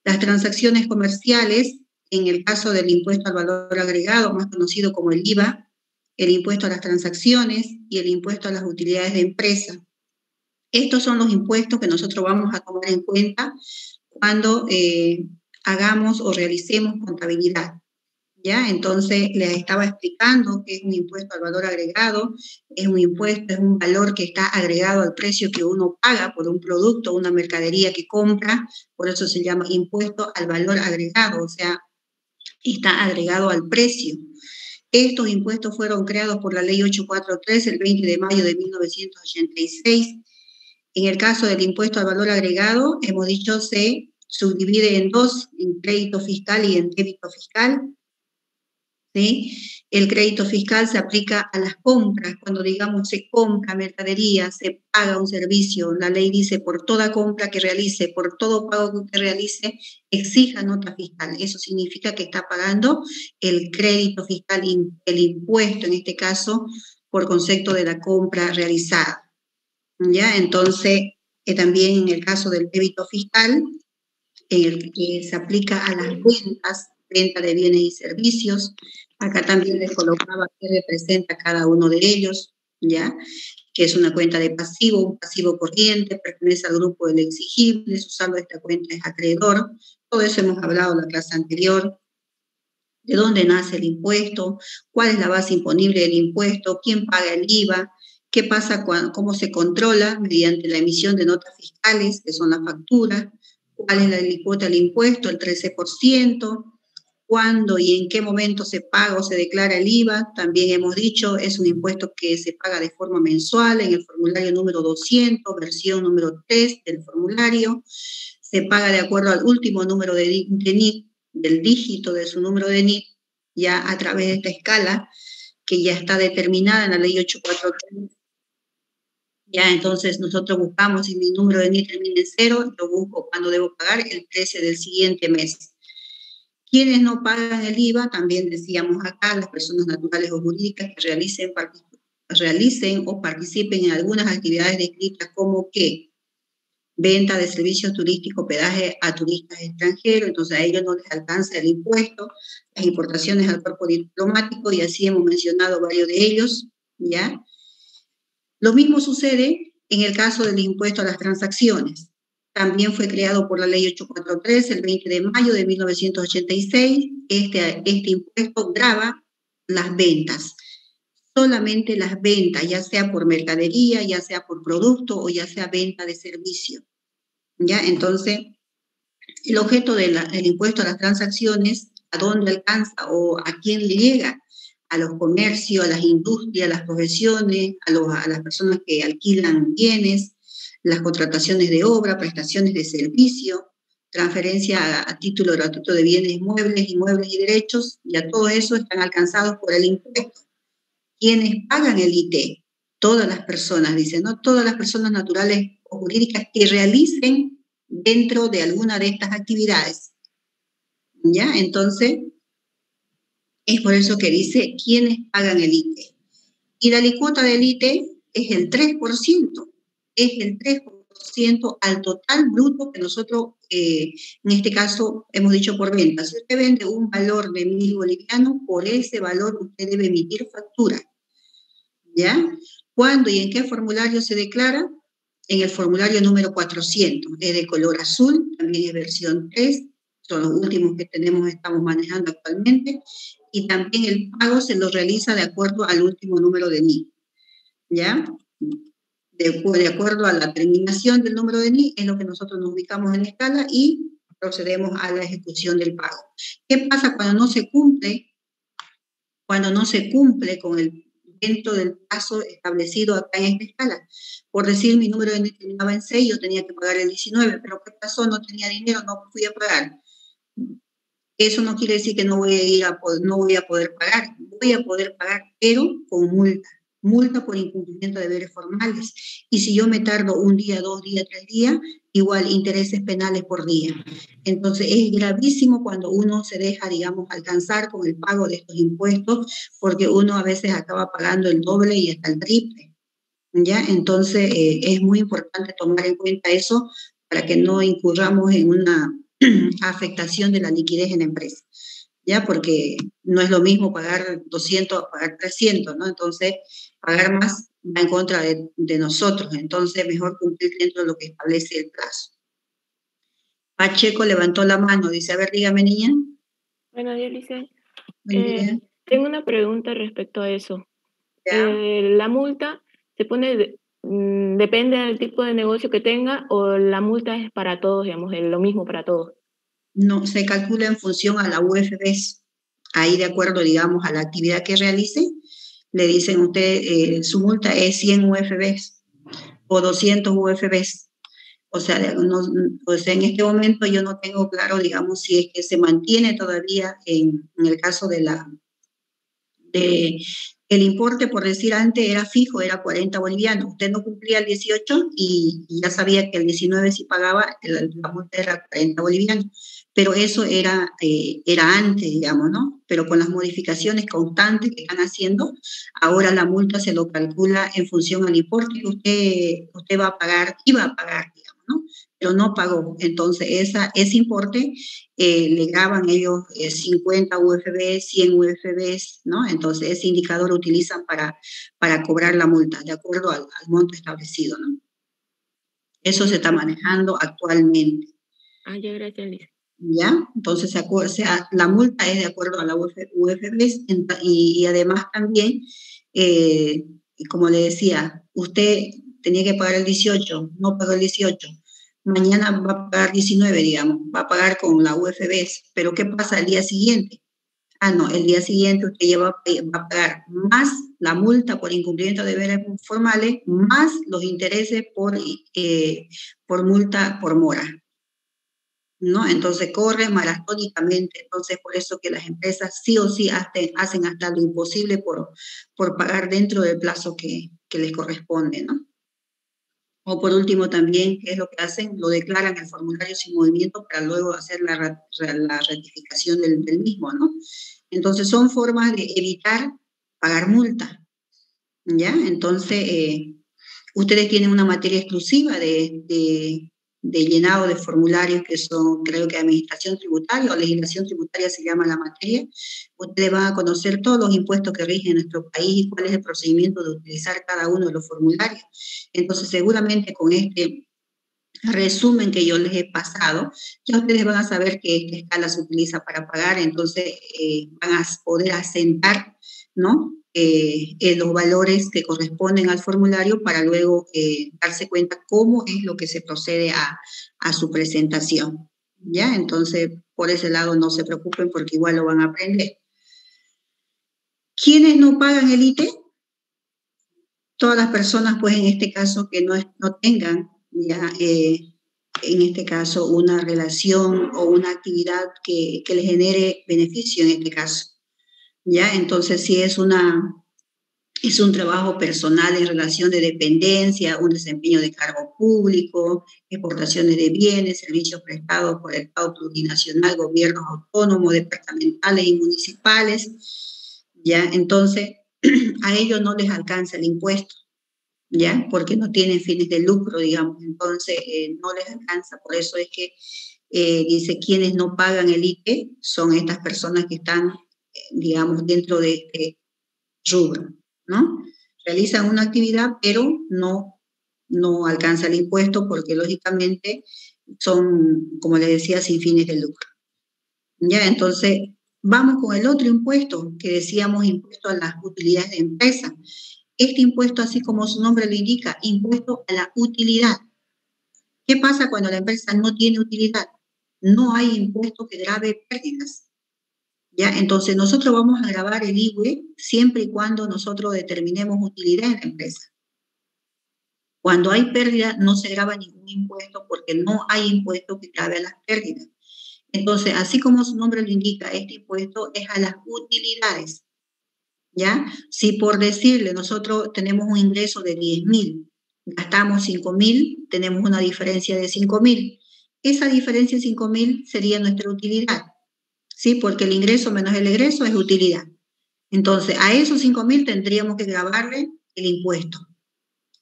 Las transacciones comerciales, en el caso del impuesto al valor agregado, más conocido como el IVA, el impuesto a las transacciones y el impuesto a las utilidades de empresa. Estos son los impuestos que nosotros vamos a tomar en cuenta cuando hagamos o realicemos contabilidad. ¿Ya? Entonces les estaba explicando que es un impuesto al valor agregado, es un impuesto, es un valor que está agregado al precio que uno paga por un producto, una mercadería que compra, por eso se llama impuesto al valor agregado, o sea, está agregado al precio. Estos impuestos fueron creados por la Ley 843 el 20 de mayo de 1986. En el caso del impuesto al valor agregado, hemos dicho, se subdivide en dos, en crédito fiscal y en débito fiscal. ¿Sí? El crédito fiscal se aplica a las compras, cuando digamos se compra mercadería, se paga un servicio, la ley dice por toda compra que realice, por todo pago que usted realice, exija nota fiscal. Eso significa que está pagando el crédito fiscal, el impuesto en este caso, por concepto de la compra realizada. ¿Ya? Entonces, también en el caso del débito fiscal, en el que se aplica a las ventas, venta de bienes y servicios. Acá también les colocaba qué representa cada uno de ellos, ¿ya? Que es una cuenta de pasivo, un pasivo corriente, pertenece al grupo del exigible, su saldo de esta cuenta es acreedor. Todo eso hemos hablado en la clase anterior. De dónde nace el impuesto, cuál es la base imponible del impuesto, quién paga el IVA, qué pasa cómo se controla mediante la emisión de notas fiscales, que son las facturas, cuál es la alícuota del impuesto, el 13%, cuándo y en qué momento se paga o se declara el IVA. También hemos dicho, es un impuesto que se paga de forma mensual en el formulario número 200, versión número 3 del formulario. Se paga de acuerdo al último número de NIT, del dígito de su número de NIT, ya a través de esta escala que ya está determinada en la ley 843. Ya, entonces nosotros buscamos, si mi número de NIT termina en 0, yo busco cuando debo pagar el 13 del siguiente mes. Quienes no pagan el IVA, también decíamos acá, las personas naturales o jurídicas que realicen o participen en algunas actividades descritas como que venta de servicios turísticos, hospedaje a turistas extranjeros, entonces a ellos no les alcanza el impuesto, las importaciones al cuerpo diplomático, y así hemos mencionado varios de ellos, ¿ya? Lo mismo sucede en el caso del impuesto a las transacciones. También fue creado por la ley 843 el 20 de mayo de 1986. Este impuesto grava las ventas, solamente las ventas, ya sea por mercadería, ya sea por producto o ya sea venta de servicio. ¿Ya? Entonces, el objeto del impuesto a las transacciones, ¿a dónde alcanza o a quién le llega? A los comercios, a las industrias, a las profesiones, a las personas que alquilan bienes, las contrataciones de obra, prestaciones de servicio, transferencia a título gratuito de bienes inmuebles y derechos, y a todo eso están alcanzados por el impuesto. ¿Quiénes pagan el IT? Todas las personas, dicen, ¿no? Todas las personas naturales o jurídicas que realicen dentro de alguna de estas actividades. ¿Ya? Entonces, es por eso que dice quiénes pagan el ITE. Y la alícuota del ITE es el 3%, es el 3% al total bruto que nosotros, en este caso, hemos dicho por venta. Si usted vende un valor de 1.000 bolivianos, por ese valor usted debe emitir factura. ¿Ya? ¿Cuándo y en qué formulario se declara? En el formulario número 400, es de color azul, también es versión 3, son los últimos que estamos manejando actualmente, y también el pago se lo realiza de acuerdo al último número de NIF, ¿ya? De acuerdo a la terminación del número de NIF, es lo que nosotros nos ubicamos en la escala y procedemos a la ejecución del pago. ¿Qué pasa cuando no se cumple? Cuando no se cumple con el dentro del plazo establecido acá en esta escala. Por decir, mi número de NIT terminaba en 6, yo tenía que pagar el 19, pero ¿qué pasó? No tenía dinero, no fui a pagar. Eso no quiere decir que no voy a poder pagar. Voy a poder pagar, pero con multa por incumplimiento de deberes formales. Y si yo me tardo un día, 2 días, 3 días, igual intereses penales por día. Entonces es gravísimo cuando uno se deja, digamos, alcanzar con el pago de estos impuestos, porque uno a veces acaba pagando el doble y hasta el triple, ¿ya? Entonces es muy importante tomar en cuenta eso para que no incurramos en afectación de la liquidez en la empresa, ¿ya? Porque no es lo mismo pagar 200 a pagar 300, ¿no? Entonces, pagar más va en contra de nosotros, entonces mejor cumplir dentro de lo que establece el plazo. Pacheco levantó la mano, dice, a ver, dígame, niña. Buenos días, Lice. Buen día. Tengo una pregunta respecto a eso. ¿Ya? ¿La multa se pone, depende del tipo de negocio que tenga o la multa es para todos, digamos, es lo mismo para todos? No, se calcula en función a la UFBs. Ahí de acuerdo, digamos, a la actividad que realice, le dicen a usted, su multa es 100 UFBs o 200 UFBs. O sea, pues en este momento yo no tengo claro, digamos, si es que se mantiene todavía en el caso de el importe, por decir antes, era fijo, era 40 bolivianos. Usted no cumplía el 18 y ya sabía que el 19 sí pagaba, la multa era 40 bolivianos. Pero eso era antes, digamos, ¿no? Pero con las modificaciones constantes que están haciendo, ahora la multa se lo calcula en función al importe que usted va a pagar, iba a pagar, digamos, ¿no? Pero no pagó. Entonces, ese importe le graban ellos 50 UFB, 100 UFBs, ¿no? Entonces, ese indicador lo utilizan para cobrar la multa, de acuerdo al monto establecido, ¿no? Eso se está manejando actualmente. Ah, ya, gracias, Lice. ¿Ya? Entonces, la multa es de acuerdo a la UFBs y además también, como le decía, usted tenía que pagar el 18, no pagó el 18, mañana va a pagar 19, digamos, va a pagar con la UFBs, pero ¿qué pasa el día siguiente? Ah, no, el día siguiente usted ya va a pagar más la multa por incumplimiento de deberes formales, más los intereses por multa por mora, ¿no? Entonces corre maratónicamente, entonces por eso que las empresas sí o sí hacen hasta lo imposible por pagar dentro del plazo que les corresponde, ¿no? O por último también, ¿qué es lo que hacen? Lo declaran el formulario sin movimiento para luego hacer la ratificación del mismo, ¿no? Entonces son formas de evitar pagar multa, ¿ya? Entonces, ustedes tienen una materia exclusiva de llenado de formularios que son, creo que administración tributaria o legislación tributaria se llama la materia. Ustedes van a conocer todos los impuestos que rigen en nuestro país y cuál es el procedimiento de utilizar cada uno de los formularios. Entonces, seguramente con este resumen que yo les he pasado, ya ustedes van a saber que esta escala se utiliza para pagar, entonces van a poder asentar, ¿no? Los valores que corresponden al formulario para luego darse cuenta cómo es lo que se procede a su presentación, ¿ya? Entonces, por ese lado no se preocupen porque igual lo van a aprender. ¿Quiénes no pagan el ITE? Todas las personas, pues en este caso, que no tengan ya en este caso, una relación o una actividad que le genere beneficio en este caso, ¿ya? Entonces, si es un trabajo personal en relación de dependencia, un desempeño de cargo público, exportaciones de bienes, servicios prestados por el Estado plurinacional, gobiernos autónomos, departamentales y municipales, ¿ya? Entonces, a ellos no les alcanza el impuesto, ¿ya? Porque no tienen fines de lucro, digamos, entonces no les alcanza, por eso es que dice, quienes no pagan el ITE son estas personas que están, digamos, dentro de este rubro, ¿no? Realizan una actividad, pero no alcanza el impuesto porque lógicamente son, como les decía, sin fines de lucro, ¿ya? Entonces, vamos con el otro impuesto que decíamos, impuesto a las utilidades de empresa. Este impuesto, así como su nombre lo indica, impuesto a la utilidad. ¿Qué pasa cuando la empresa no tiene utilidad? No hay impuesto que grave pérdidas, ¿ya? Entonces, nosotros vamos a gravar el IVE siempre y cuando nosotros determinemos utilidad en la empresa. Cuando hay pérdida, no se grava ningún impuesto porque no hay impuesto que grave a las pérdidas. Entonces, así como su nombre lo indica, este impuesto es a las utilidades, ¿ya? Si por decirle, nosotros tenemos un ingreso de 10.000, gastamos 5.000, tenemos una diferencia de 5.000. Esa diferencia de 5.000 sería nuestra utilidad, ¿sí? Porque el ingreso menos el egreso es utilidad. Entonces, a esos 5.000 tendríamos que grabarle el impuesto.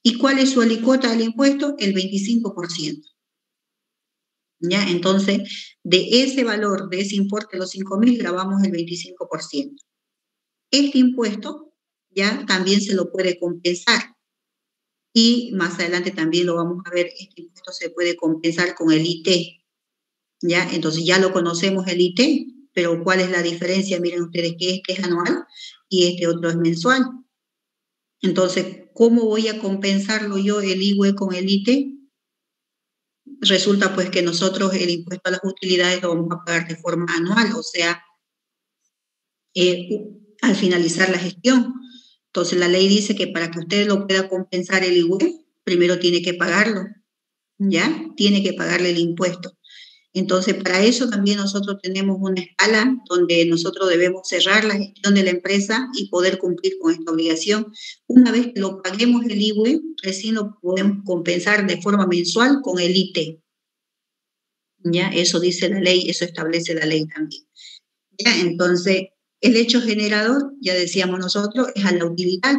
¿Y cuál es su alícuota del impuesto? El 25%. ¿ya? Entonces, de ese valor, de ese importe de los 5.000, grabamos el 25%. Este impuesto ya también se lo puede compensar. Y más adelante también lo vamos a ver, este impuesto se puede compensar con el IT, ¿ya? Entonces ya lo conocemos el IT, pero ¿cuál es la diferencia? Miren ustedes que este es anual y este otro es mensual. Entonces, ¿cómo voy a compensarlo yo el IWE con el IT? Resulta pues que nosotros el impuesto a las utilidades lo vamos a pagar de forma anual, o sea, al finalizar la gestión. Entonces la ley dice que para que usted lo pueda compensar el IWE, primero tiene que pagarlo, ¿ya? Tiene que pagarle el impuesto. Entonces, para eso también nosotros tenemos una escala donde nosotros debemos cerrar la gestión de la empresa y poder cumplir con esta obligación. Una vez que lo paguemos el IWE, recién lo podemos compensar de forma mensual con el IT. ¿Ya? Eso dice la ley, eso establece la ley también. ¿Ya? Entonces, el hecho generador, ya decíamos nosotros, es a la utilidad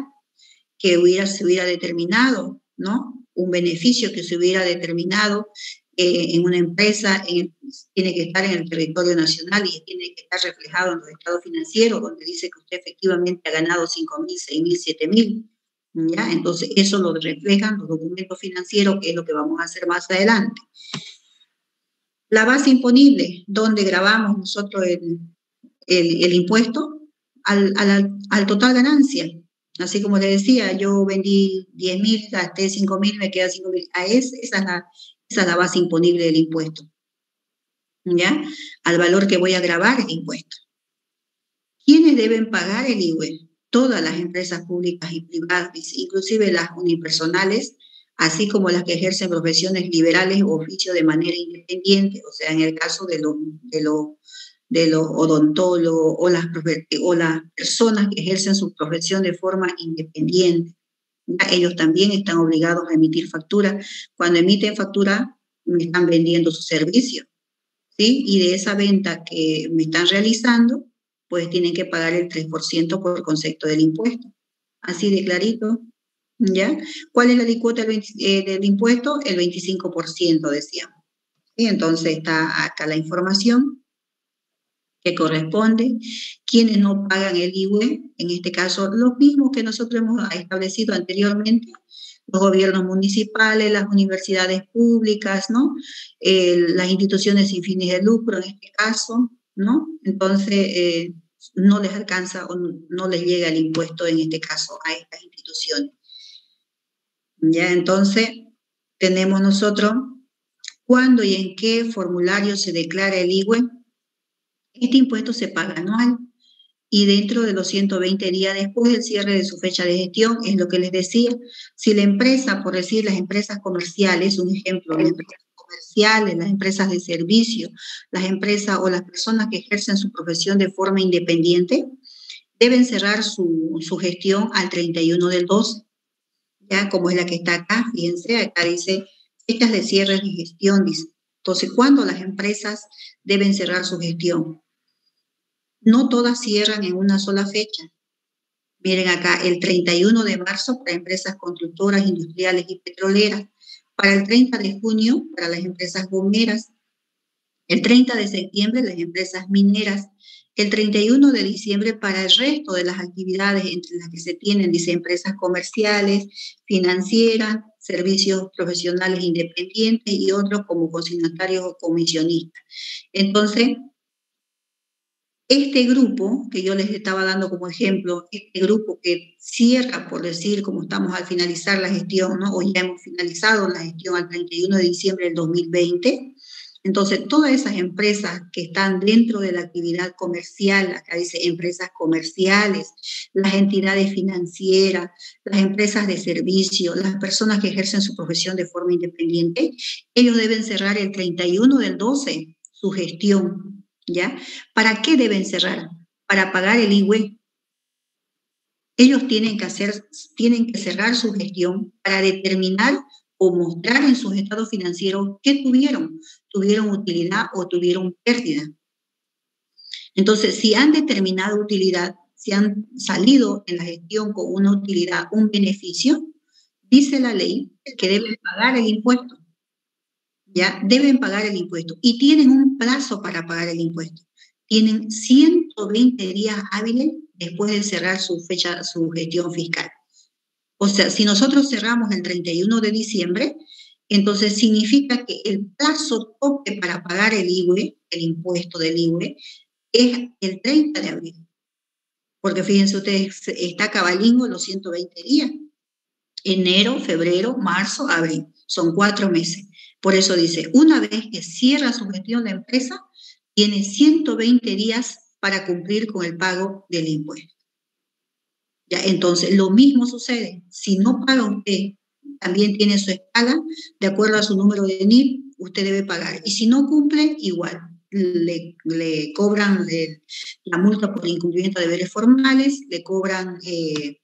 que se hubiera determinado, ¿no? Un beneficio que se hubiera determinado en una empresa, tiene que estar en el territorio nacional y tiene que estar reflejado en los estados financieros, donde dice que usted efectivamente ha ganado 5.000, 6.000, 7.000, ¿ya? Entonces, eso lo reflejan los documentos financieros, que es lo que vamos a hacer más adelante. La base imponible, donde grabamos nosotros el impuesto al total ganancia. Así como le decía, yo vendí 10.000, gasté 5.000, me queda 5.000. Esa es la base imponible del impuesto, ¿ya? Al valor que voy a grabar el impuesto. ¿Quiénes deben pagar el IWE? Todas las empresas públicas y privadas, inclusive las unipersonales, así como las que ejercen profesiones liberales o oficios de manera independiente, o sea, en el caso de los odontólogos o las personas que ejercen su profesión de forma independiente. ¿Ya? Ellos también están obligados a emitir factura. Cuando emiten factura, me están vendiendo su servicio, ¿sí? Y de esa venta que me están realizando, pues tienen que pagar el 3% por concepto del impuesto. Así de clarito, ¿ya? ¿Cuál es la alícuota del impuesto? El 25%, decíamos. ¿Sí? Entonces está acá la información que corresponde, quienes no pagan el IWE, en este caso los mismos que nosotros hemos establecido anteriormente, los gobiernos municipales, las universidades públicas, ¿no? Las instituciones sin fines de lucro en este caso, ¿no? Entonces, no les alcanza o no les llega el impuesto en este caso a estas instituciones. Ya, entonces, tenemos nosotros cuándo y en qué formulario se declara el IWE. Este impuesto se paga anual y dentro de los 120 días después del cierre de su fecha de gestión, es lo que les decía, si la empresa, por decir las empresas comerciales, un ejemplo, las empresas comerciales, las empresas de servicio, las empresas o las personas que ejercen su profesión de forma independiente, deben cerrar su gestión al 31 del 12, ya como es la que está acá, fíjense, acá dice fechas de cierre de gestión, dice. Entonces, ¿cuándo las empresas deben cerrar su gestión? No todas cierran en una sola fecha. Miren acá, el 31 de marzo para empresas constructoras, industriales y petroleras, para el 30 de junio para las empresas gomeras, el 30 de septiembre las empresas mineras, el 31 de diciembre para el resto de las actividades entre las que se tienen, dice, empresas comerciales, financieras, servicios profesionales independientes y otros como consignatarios o comisionistas. Entonces, este grupo que yo les estaba dando como ejemplo, este grupo que cierra, por decir, como estamos al finalizar la gestión, ¿no? O ya hemos finalizado la gestión al 31 de diciembre del 2020, entonces todas esas empresas que están dentro de la actividad comercial, acá dice empresas comerciales, las entidades financieras, las empresas de servicio, las personas que ejercen su profesión de forma independiente, ellos deben cerrar el 31 del 12 su gestión. ¿Ya? ¿Para qué deben cerrar? Para pagar el IWE. Ellos tienen que cerrar su gestión para determinar o mostrar en sus estados financieros qué tuvieron. ¿Tuvieron utilidad o tuvieron pérdida? Entonces, si han determinado utilidad, si han salido en la gestión con una utilidad, un beneficio, dice la ley que deben pagar el impuesto. ya deben pagar el impuesto y tienen un plazo para pagar el impuesto. Tienen 120 días hábiles después de cerrar su fecha, su gestión fiscal. O sea, si nosotros cerramos el 31 de diciembre, entonces significa que el plazo tope para pagar el IVE, el impuesto del IVE, es el 30 de abril. Porque fíjense ustedes, está cabalín los 120 días. Enero, febrero, marzo, abril. Son 4 meses. Por eso dice, una vez que cierra su gestión la empresa, tiene 120 días para cumplir con el pago del impuesto. ¿Ya? Entonces, lo mismo sucede. Si no paga usted, también tiene su escala, de acuerdo a su número de NIF, usted debe pagar. Y si no cumple, igual. Le cobran la multa por incumplimiento de deberes formales, le cobran,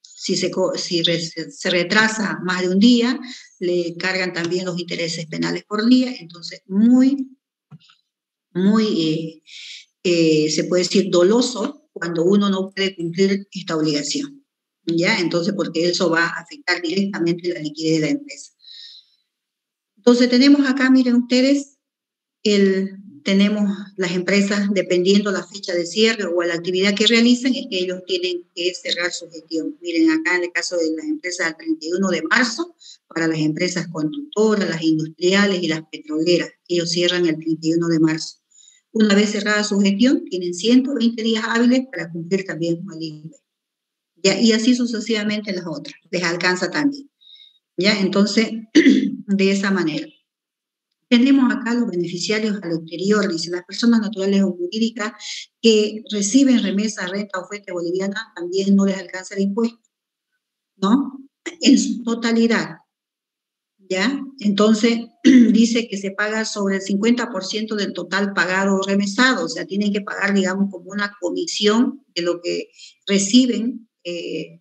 si se retrasa más de un día, le cargan también los intereses penales por día. Entonces, muy se puede decir doloso cuando uno no puede cumplir esta obligación. ¿Ya? Entonces, porque eso va a afectar directamente la liquidez de la empresa. Entonces, tenemos acá, miren ustedes, tenemos las empresas, dependiendo la fecha de cierre o la actividad que realicen, es que ellos tienen que cerrar su gestión. Miren, acá en el caso de las empresas, el 31 de marzo, para las empresas constructoras, las industriales y las petroleras, ellos cierran el 31 de marzo. Una vez cerrada su gestión, tienen 120 días hábiles para cumplir también con el IVE. ¿Ya? Y así sucesivamente las otras, les alcanza también. ¿Ya? Entonces, de esa manera. Tenemos acá los beneficiarios al exterior, dice, las personas naturales o jurídicas que reciben remesa, renta o fuente boliviana, también no les alcanza el impuesto, ¿no? En su totalidad, ¿ya? Entonces, dice que se paga sobre el 50% del total pagado o remesado, o sea, tienen que pagar, digamos, como una comisión de lo que reciben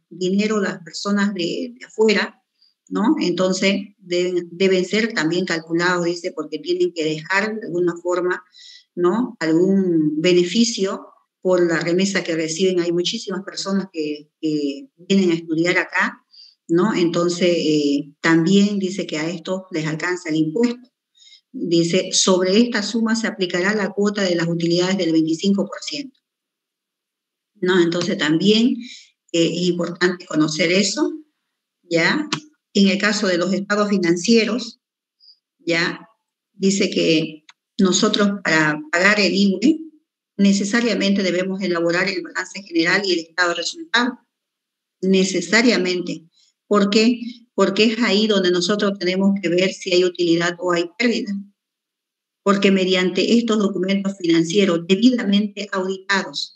dinero las personas de afuera, ¿no? Entonces, deben ser también calculados, dice, porque tienen que dejar de alguna forma, ¿no? Algún beneficio por la remesa que reciben. Hay muchísimas personas que vienen a estudiar acá, ¿no? Entonces, también dice que a esto les alcanza el impuesto. Dice, sobre esta suma se aplicará la cuota de las utilidades del 25%. ¿No? Entonces, también es importante conocer eso, ¿ya? En el caso de los estados financieros, ¿ya? Dice que nosotros para pagar el IVE necesariamente debemos elaborar el balance general y el estado de resultado. Necesariamente. ¿Por qué? Porque es ahí donde nosotros tenemos que ver si hay utilidad o hay pérdida. Porque mediante estos documentos financieros debidamente auditados,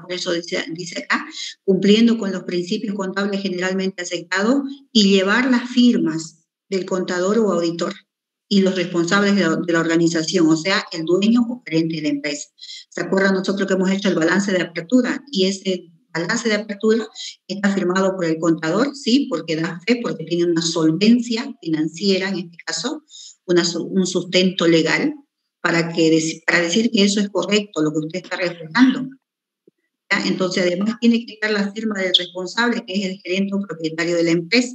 por eso dice acá, cumpliendo con los principios contables generalmente aceptados y llevar las firmas del contador o auditor y los responsables de la organización, o sea, el dueño o gerente de la empresa. ¿Se acuerdan nosotros que hemos hecho el balance de apertura? Y ese balance de apertura está firmado por el contador, sí, porque da fe, porque tiene una solvencia financiera, en este caso, un sustento legal, para decir que eso es correcto, lo que usted está reflejando. ¿Ya? Entonces, además, tiene que estar la firma del responsable, que es el gerente o propietario de la empresa.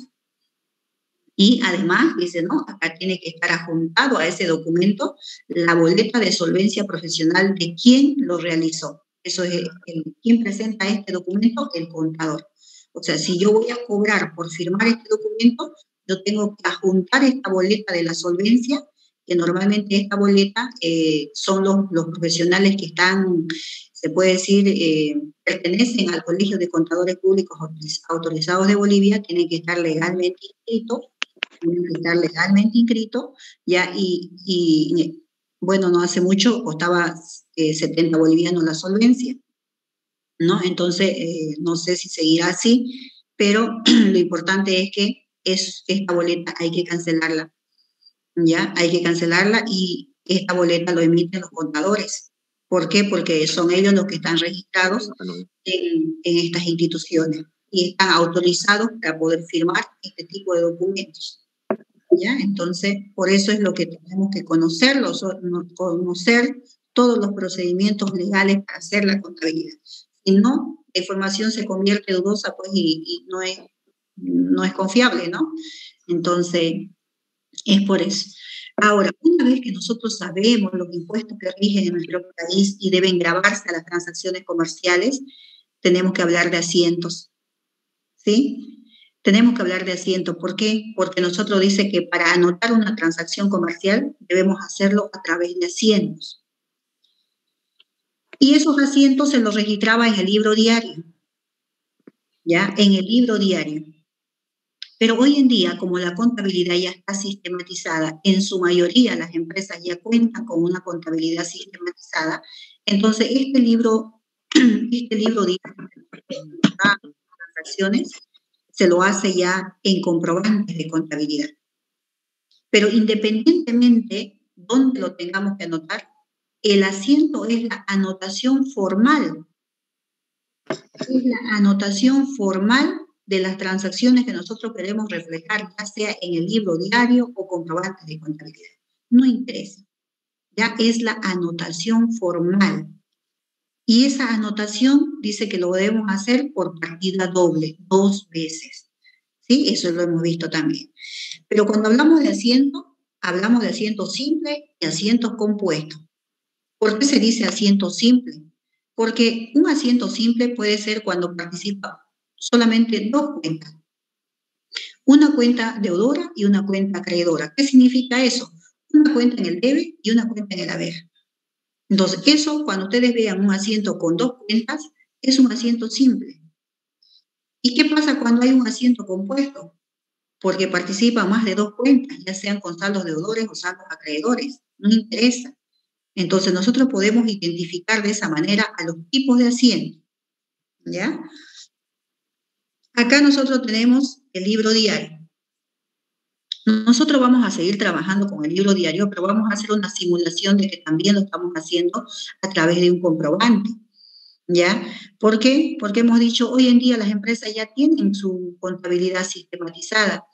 Y además, dice, no, acá tiene que estar adjuntado a ese documento la boleta de solvencia profesional de quien lo realizó. Eso es quien presenta este documento, el contador. O sea, si yo voy a cobrar por firmar este documento, yo tengo que adjuntar esta boleta de la solvencia, que normalmente esta boleta son los profesionales que están, se puede decir, pertenecen al Colegio de Contadores Públicos Autorizados de Bolivia, tienen que estar legalmente inscritos, ya, y bueno, no hace mucho costaba 70 bolivianos la solvencia, ¿no? Entonces, no sé si seguirá así, pero lo importante es que esta boleta hay que cancelarla, ¿ya? Hay que cancelarla y esta boleta lo emiten los contadores. ¿Por qué? Porque son ellos los que están registrados en estas instituciones y están autorizados para poder firmar este tipo de documentos. ¿Ya? Entonces, por eso es lo que tenemos que conocer todos los procedimientos legales para hacer la contabilidad. Si no, la información se convierte dudosa, pues, y no es confiable, ¿no? Entonces, Es por eso. Ahora, una vez que nosotros sabemos los impuestos que rigen en nuestro país y deben gravarse a las transacciones comerciales, tenemos que hablar de asientos, ¿sí? Tenemos que hablar de asientos. ¿Por qué? Porque nosotros dice que para anotar una transacción comercial debemos hacerlo a través de asientos. Y esos asientos se los registraba en el libro diario, ¿ya? En el libro diario. Pero hoy en día, como la contabilidad ya está sistematizada, en su mayoría las empresas ya cuentan con una contabilidad sistematizada, entonces este libro de transacciones se lo hace ya en comprobantes de contabilidad. Pero independientemente donde lo tengamos que anotar, el asiento es la anotación formal. Es la anotación formal de las transacciones que nosotros queremos reflejar, ya sea en el libro diario o comprobante de contabilidad. No interesa. Ya es la anotación formal. Y esa anotación dice que lo debemos hacer por partida doble, 2 veces. ¿Sí? Eso lo hemos visto también. Pero cuando hablamos de asiento, hablamos de asientos simples y asientos compuestos. ¿Por qué se dice asiento simple? Porque un asiento simple puede ser cuando participa solamente 2 cuentas. Una cuenta deudora y una cuenta acreedora. ¿Qué significa eso? Una cuenta en el debe y una cuenta en el haber. Entonces, eso, cuando ustedes vean un asiento con 2 cuentas, es un asiento simple. ¿Y qué pasa cuando hay un asiento compuesto? Porque participan más de 2 cuentas, ya sean con saldos deudores o saldos acreedores. No interesa. Entonces, nosotros podemos identificar de esa manera a los tipos de asiento. ¿Ya? Acá nosotros tenemos el libro diario. Nosotros vamos a seguir trabajando con el libro diario, pero vamos a hacer una simulación de que también lo estamos haciendo a través de un comprobante. ¿Ya? ¿Por qué? Porque hemos dicho, hoy en día las empresas ya tienen su contabilidad sistematizada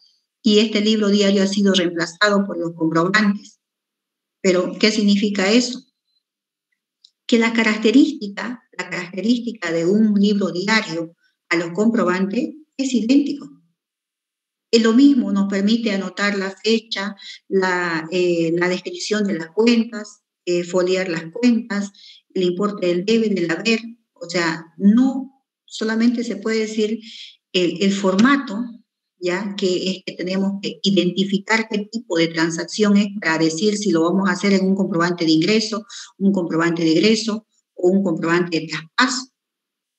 y este libro diario ha sido reemplazado por los comprobantes. Pero, ¿qué significa eso? Que la característica de un libro diario a los comprobantes es idéntico. Lo mismo nos permite anotar la fecha, la descripción de las cuentas, foliar las cuentas, el importe del debe, del haber. O sea, no solamente se puede decir el formato, ya que es que tenemos que identificar qué tipo de transacción es para decir si lo vamos a hacer en un comprobante de ingreso, un comprobante de egreso o un comprobante de traspaso,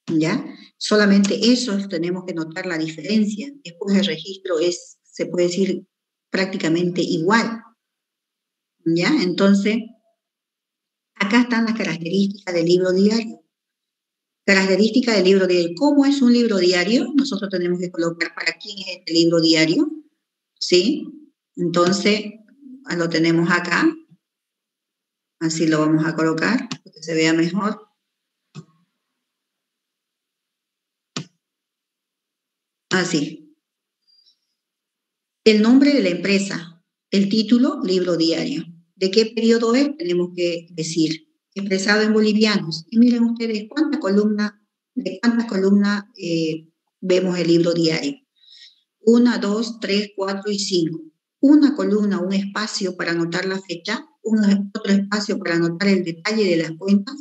¿ya? Solamente eso tenemos que notar la diferencia. Después el registro se puede decir, prácticamente igual, ¿ya? Entonces, acá están las características del libro diario. Características del libro diario. ¿Cómo es un libro diario? Nosotros tenemos que colocar para quién es este libro diario, ¿sí? Entonces, lo tenemos acá. Así lo vamos a colocar, para que se vea mejor. Así. El nombre de la empresa, el título, libro diario. ¿De qué periodo es? Tenemos que decir. Expresado en bolivianos. Y miren ustedes de cuántas columnas vemos el libro diario. 1, 2, 3, 4 y 5. Una columna, un espacio para anotar la fecha, otro espacio para anotar el detalle de las cuentas.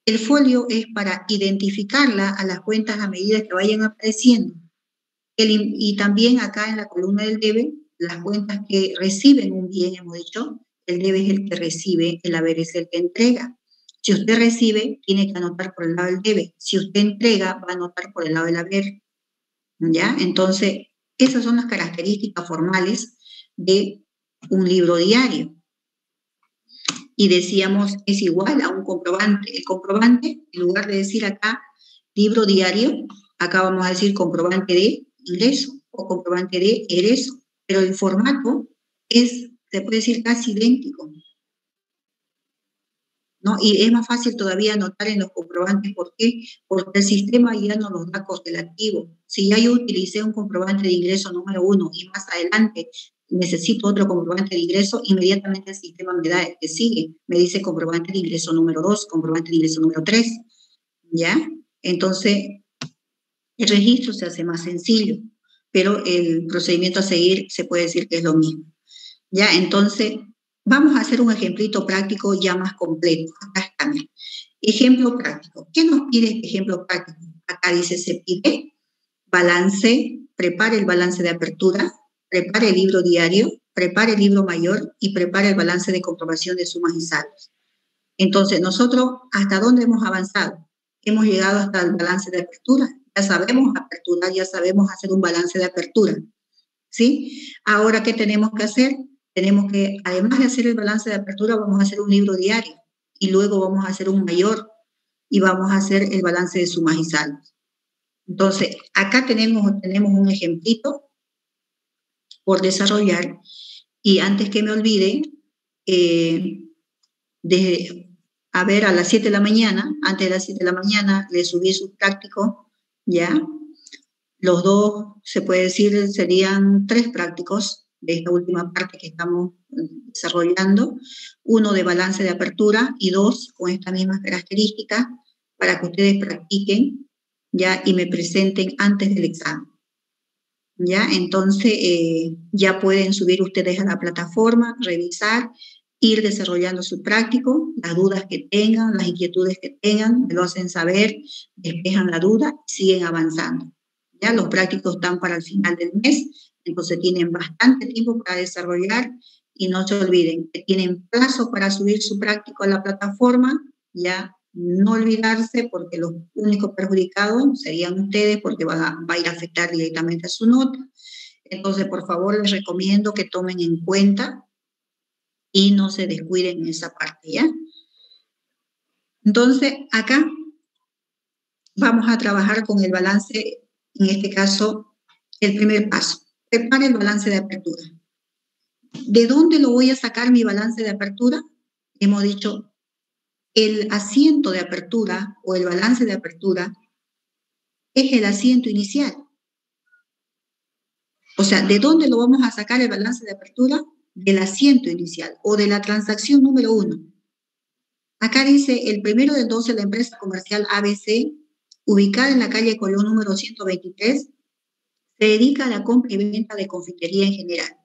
El folio es para identificarla a las cuentas a medida que vayan apareciendo. Y también acá en la columna del debe, las cuentas que reciben un bien, hemos dicho, el debe es el que recibe, el haber es el que entrega. Si usted recibe, tiene que anotar por el lado del debe. Si usted entrega, va a anotar por el lado del haber. ¿Ya? Entonces, esas son las características formales de un libro diario. Y decíamos, es igual a un comprobante. El comprobante, en lugar de decir acá libro diario, acá vamos a decir comprobante de ingreso o comprobante de egreso, pero el formato se puede decir casi idéntico, ¿no? Y es más fácil todavía anotar en los comprobantes. ¿Por qué? Porque el sistema ya no nos da correlativo. Si ya yo utilicé un comprobante de ingreso número 1 y más adelante necesito otro comprobante de ingreso, inmediatamente el sistema me da el que sigue. Me dice comprobante de ingreso número 2, comprobante de ingreso número 3, ¿ya? Entonces, el registro se hace más sencillo, pero el procedimiento a seguir se puede decir que es lo mismo. Ya, entonces, vamos a hacer un ejemplito práctico ya más completo. Acá está. Ejemplo práctico. ¿Qué nos pide este ejemplo práctico? Acá dice, se pide balance, prepare el balance de apertura, prepare el libro diario, prepare el libro mayor y prepare el balance de comprobación de sumas y saldos. Entonces, nosotros, ¿hasta dónde hemos avanzado? Hemos llegado hasta el balance de apertura. Ya sabemos aperturar, ya sabemos hacer un balance de apertura. ¿Sí? Ahora, ¿qué tenemos que hacer? Tenemos que, además de hacer el balance de apertura, vamos a hacer un libro diario y luego vamos a hacer un mayor y vamos a hacer el balance de sumas y saldos. Entonces, acá tenemos un ejemplito por desarrollar y antes que me olvide, a ver, a las 7 de la mañana, antes de las 7 de la mañana, le subí su práctico, ¿ya? Los dos, se puede decir, serían 3 prácticos de esta última parte que estamos desarrollando, uno de balance de apertura y 2 con estas mismas características para que ustedes practiquen, ¿ya? Y me presenten antes del examen, ¿ya? Entonces, ya pueden subir ustedes a la plataforma, revisar, ir desarrollando su práctico, las dudas que tengan, las inquietudes que tengan, me lo hacen saber, despejan la duda y siguen avanzando. ¿Ya? Los prácticos están para el final del mes, entonces tienen bastante tiempo para desarrollar y no se olviden que tienen plazo para subir su práctico a la plataforma, ya no olvidarse porque los únicos perjudicados serían ustedes porque va a ir a afectar directamente a su nota. Entonces, por favor, les recomiendo que tomen en cuenta y no se descuiden en esa parte, ¿ya? Entonces, acá vamos a trabajar con el balance, en este caso, el primer paso. Prepare el balance de apertura. ¿De dónde lo voy a sacar mi balance de apertura? Hemos dicho, el asiento de apertura o el balance de apertura es el asiento inicial. O sea, ¿de dónde lo vamos a sacar el balance de apertura? Del asiento inicial o de la transacción número 1. Acá dice, el 1 del 12, la empresa comercial ABC, ubicada en la calle Colón número 123, se dedica a la compra y venta de confitería en general.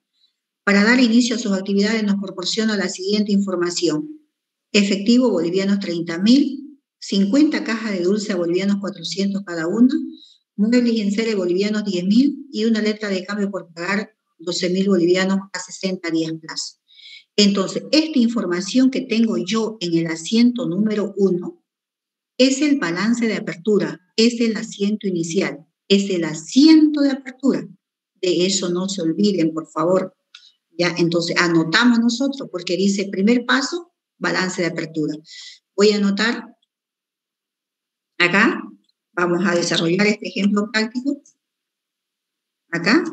Para dar inicio a sus actividades nos proporciona la siguiente información. Efectivo bolivianos 30.000, 50 cajas de dulce a bolivianos 400 cada una, muebles y enseres bolivianos 10.000 y una letra de cambio por pagar 12.000 bolivianos a 60 días plazo. Entonces, esta información que tengo yo en el asiento número 1 es el balance de apertura, es el asiento inicial, es el asiento de apertura. De eso no se olviden, por favor. ¿Ya? Entonces, anotamos nosotros, porque dice primer paso, balance de apertura. Voy a anotar acá, vamos a desarrollar este ejemplo práctico, acá,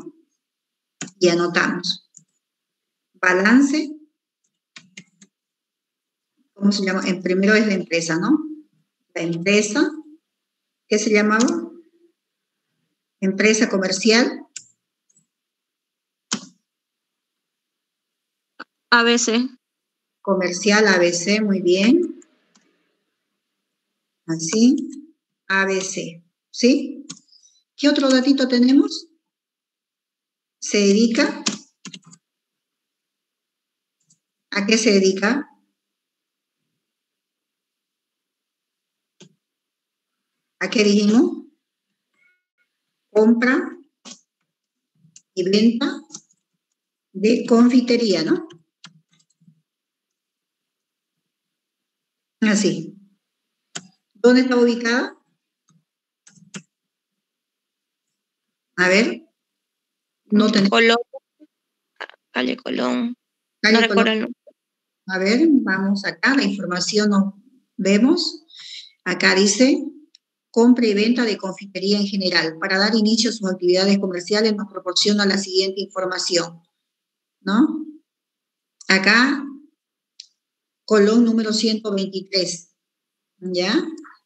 y anotamos. Balance, ¿cómo se llama? En primero es la empresa, ¿no? La empresa, ¿qué se llamaba? Empresa comercial. ABC. Comercial ABC, muy bien. Así, ABC, ¿sí? ¿Qué otro datito tenemos? Se dedica. ¿A qué se dedica? ¿A qué dijimos? Compra y venta de confitería, ¿no? Así. ¿Dónde está ubicada? A ver. No tenemos. Colón. Calle Colón. Calle No recuerdo Colón. el nombre. A ver, vamos acá, la información nos vemos. Acá dice, compra y venta de confitería en general. Para dar inicio a sus actividades comerciales nos proporciona la siguiente información, ¿no? Acá, Colón número 123, ¿ya?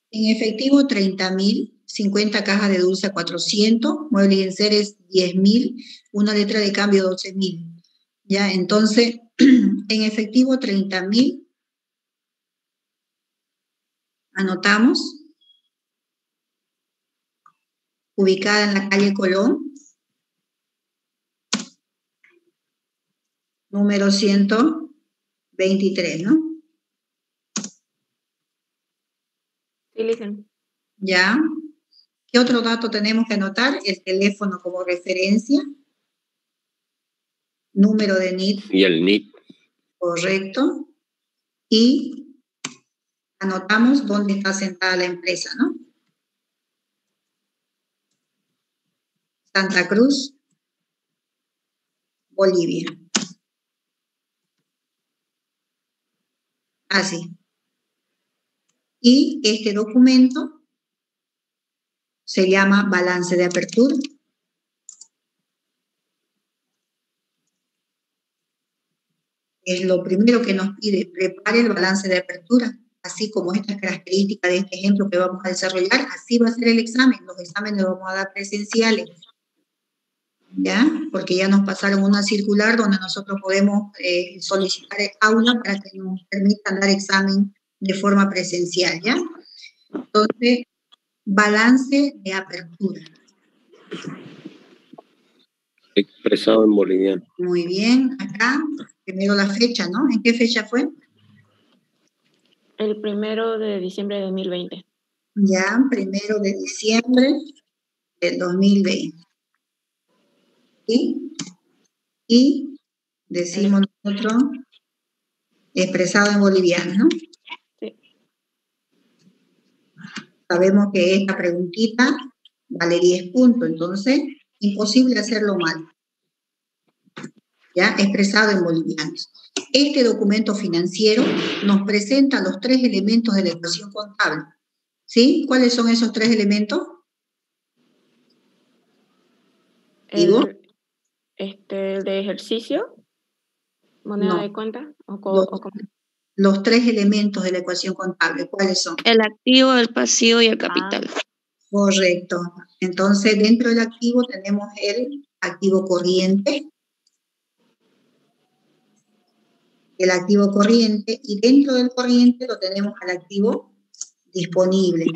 En efectivo, 30.000, 50 cajas de dulce a 400, muebles y enseres 10.000, una letra de cambio 12.000, ¿ya? Entonces, en efectivo, 30.000, anotamos, ubicada en la calle Colón, número 123, ¿no? Sí, listen. ¿Ya? ¿Qué otro dato tenemos que anotar? El teléfono como referencia, número de NIT. Y el NIT. Correcto. Y anotamos dónde está sentada la empresa, ¿no? Santa Cruz, Bolivia. Así. Y este documento se llama balance de apertura. Es lo primero que nos pide, prepare el balance de apertura, así como estas características de este ejemplo que vamos a desarrollar, así va a ser el examen. Los exámenes los vamos a dar presenciales, ¿ya? Porque ya nos pasaron una circular donde nosotros podemos solicitar el aula para que nos permitan dar examen de forma presencial, ¿ya? Entonces, balance de apertura. Expresado en boliviano. Muy bien, acá, primero la fecha, ¿no? ¿En qué fecha fue? El 1 de diciembre de 2020. Ya, 1 de diciembre del 2020. ¿Sí? Y decimos nosotros, expresado en boliviano, ¿no? Sí. Sabemos que esta preguntita vale 10 puntos, entonces imposible hacerlo mal. ¿Ya? Expresado en bolivianos. Este documento financiero nos presenta los 3 elementos de la ecuación contable. ¿Sí? ¿Cuáles son esos 3 elementos? Digo. El de ejercicio, moneda No. de cuenta. Los 3 elementos de la ecuación contable, ¿cuáles son? El activo, el pasivo y el capital. Correcto. Entonces, dentro del activo tenemos el activo corriente, y dentro del corriente lo tenemos al activo disponible.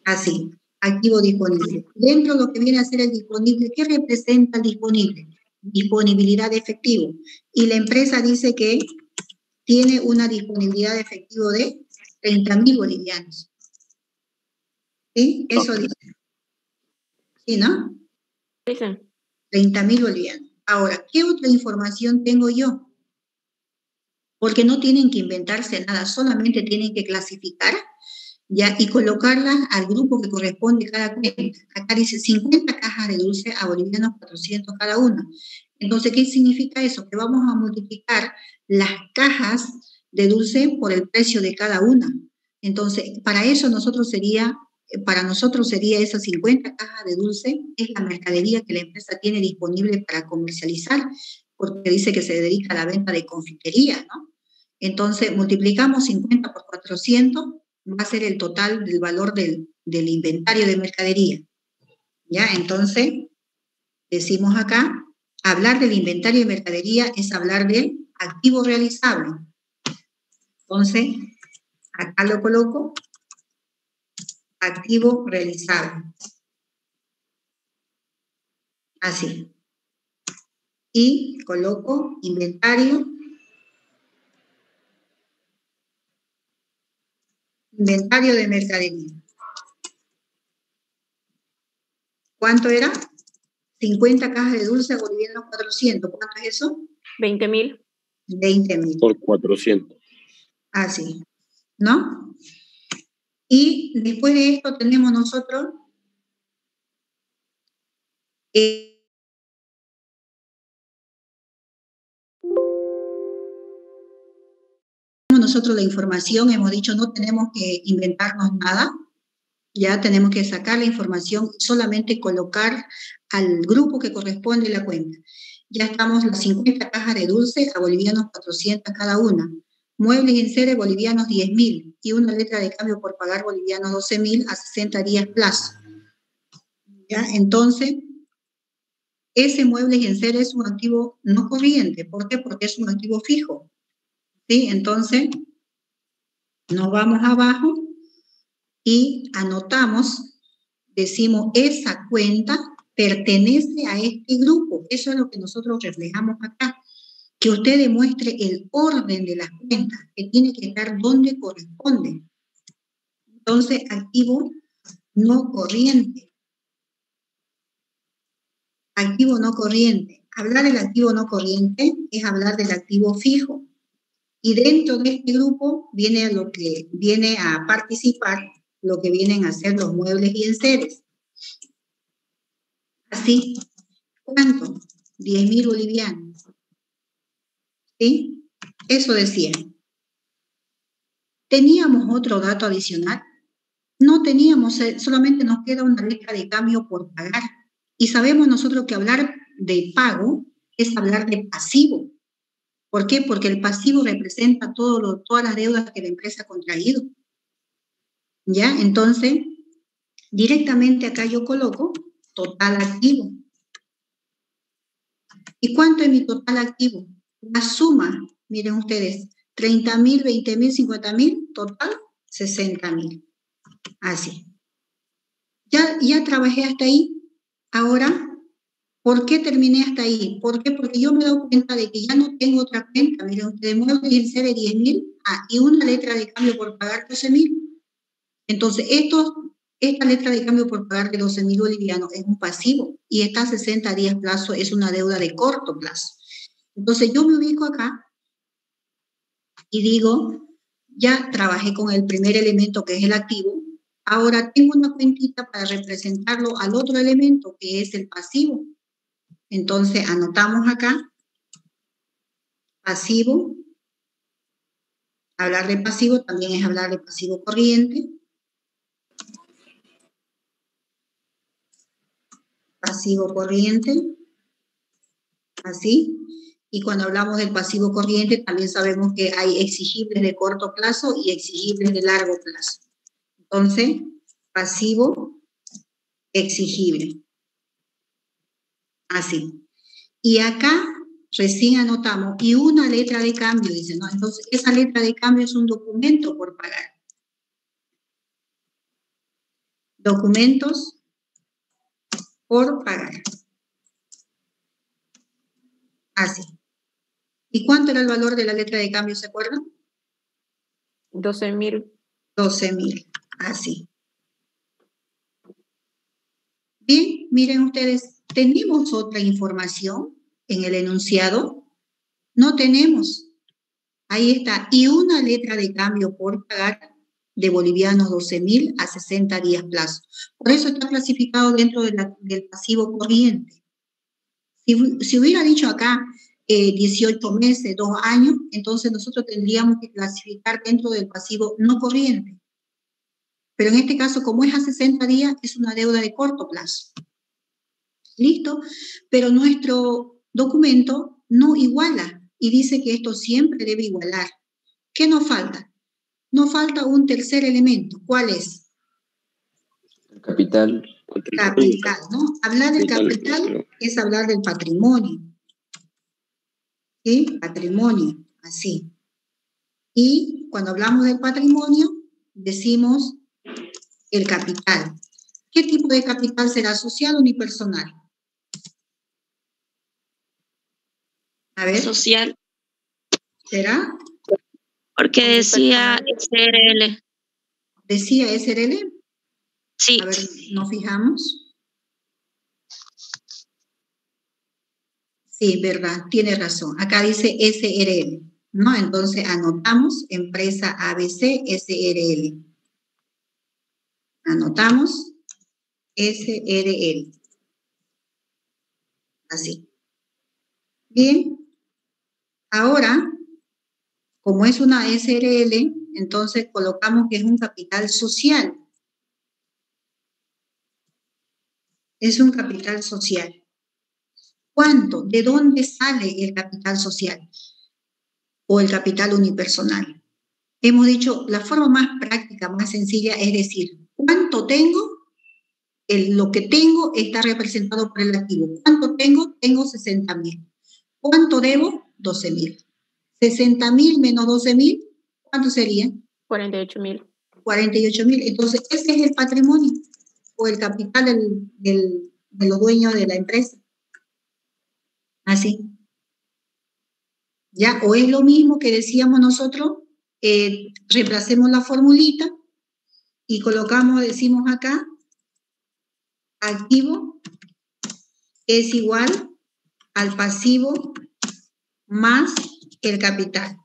Así, activo disponible. Dentro de lo que viene a ser el disponible, ¿qué representa el disponible? Disponibilidad de efectivo. Y la empresa dice que tiene una disponibilidad de efectivo de 30.000 bolivianos. ¿Sí? Eso dice. ¿Sí, no? Dicen. 30.000 bolivianos. Ahora, ¿qué otra información tengo yo? Porque no tienen que inventarse nada, solamente tienen que clasificar, ¿ya? Y colocarlas al grupo que corresponde cada cuenta. Acá dice 50 cajas de dulce a bolivianos 400 cada una. Entonces, ¿qué significa eso? Que vamos a multiplicar las cajas de dulce por el precio de cada una. Entonces, para nosotros sería esas 50 cajas de dulce, es la mercadería que la empresa tiene disponible para comercializar, porque dice que se dedica a la venta de confitería, ¿no? Entonces, multiplicamos 50 por 400, va a ser el total del valor del inventario de mercadería. ¿Ya? Entonces, decimos acá, hablar del inventario de mercadería es hablar del activo realizable. Entonces, acá lo coloco, activo realizable. Así. Y coloco inventario de mercadería. ¿Cuánto era? 50 cajas de dulce bolivianos 400. ¿Cuánto es eso? 20.000. 20.000. Por 400. Así, ¿no? Y después de esto tenemos nosotros la información, hemos dicho no tenemos que inventarnos nada, ya tenemos que sacar la información, solamente colocar al grupo que corresponde la cuenta. Ya estamos las 50 cajas de dulce a bolivianos 400 cada una. Muebles y enseres bolivianos 10.000 y una letra de cambio por pagar bolivianos 12.000 a 60 días plazo. ¿Ya? Entonces, ese muebles y enseres es un activo no corriente. ¿Por qué? Porque es un activo fijo. ¿Sí? Entonces, nos vamos abajo y anotamos, decimos esa cuenta pertenece a este grupo. Eso es lo que nosotros reflejamos acá. Que usted demuestre el orden de las cuentas, que tiene que estar donde corresponde. Entonces, activo no corriente. Activo no corriente. Hablar del activo no corriente es hablar del activo fijo. Y dentro de este grupo viene lo que viene a participar, lo que vienen a ser los muebles y enseres. Así, ¿cuánto? 10.000 bolivianos. ¿Sí? Eso decía. ¿Teníamos otro dato adicional? No teníamos, solamente nos queda una letra de cambio por pagar. Y sabemos nosotros que hablar de pago es hablar de pasivo. ¿Por qué? Porque el pasivo representa todas las deudas que la empresa ha contraído. ¿Ya? Entonces, directamente acá yo coloco total activo. ¿Y cuánto es mi total activo? La suma, miren ustedes, 30.000, 20.000, 50.000, total 60.000. Así. Ya trabajé hasta ahí. Ahora, ¿por qué terminé hasta ahí? ¿Por qué? Porque yo me doy cuenta de que ya no tengo otra cuenta. Miren ustedes, muebles y enseres 10.000 y una letra de cambio por pagar 12.000. Entonces, esta letra de cambio por pagar de 12.000 bolivianos es un pasivo y esta 60 días plazo es una deuda de corto plazo. Entonces, yo me ubico acá y digo, ya trabajé con el primer elemento que es el activo, ahora tengo una cuentita para representarlo al otro elemento que es el pasivo. Entonces, anotamos acá, pasivo. Hablar de pasivo también es hablar de pasivo corriente. Pasivo corriente, así. Y cuando hablamos del pasivo corriente, también sabemos que hay exigibles de corto plazo y exigibles de largo plazo. Entonces, pasivo exigible. Así. Y acá recién anotamos, y una letra de cambio, dice, ¿no? Entonces, esa letra de cambio es un documento por pagar. Documentos por pagar. Así. ¿Y cuánto era el valor de la letra de cambio, se acuerdan? 12.000. 12.000. Así. Bien, miren ustedes, ¿tenemos otra información en el enunciado? No tenemos. Ahí está. Y una letra de cambio por pagar de bolivianos 12.000 a 60 días plazo. Por eso está clasificado dentro del pasivo corriente. Si hubiera dicho acá 18 meses, 2 años, entonces nosotros tendríamos que clasificar dentro del pasivo no corriente. Pero en este caso, como es a 60 días, es una deuda de corto plazo. ¿Listo? Pero nuestro documento no iguala y dice que esto siempre debe igualar. ¿Qué nos falta? Nos falta un tercer elemento. ¿Cuál es? El capital. Capital, ¿no? Hablar del capital es hablar del patrimonio. ¿Sí? Patrimonio, así. Y cuando hablamos del patrimonio, decimos el capital. ¿Qué tipo de capital será? ¿Social o unipersonal? A ver. Social, ¿Será? porque decía SRL. ¿Decía SRL? Sí, A ver, nos fijamos. Sí, verdad, tiene razón. Acá dice SRL, ¿no? Entonces anotamos empresa ABC SRL. Anotamos SRL. Así. Bien. Ahora, como es una SRL, entonces colocamos que es un capital social. Es un capital social. ¿Cuánto? ¿De dónde sale el capital social? O el capital unipersonal. Hemos dicho, la forma más práctica, más sencilla, es decir, ¿cuánto tengo? Lo que tengo está representado por el activo. ¿Cuánto tengo? Tengo 60.000. ¿Cuánto debo? 12.000. 60.000 menos 12.000, ¿cuánto sería? 48.000. 48.000. Entonces, ese es el patrimonio o el capital de los dueños de la empresa. Así. ¿Ya? O es lo mismo que decíamos nosotros, reemplacemos la formulita y colocamos, decimos acá, activo es igual al pasivo más el capital.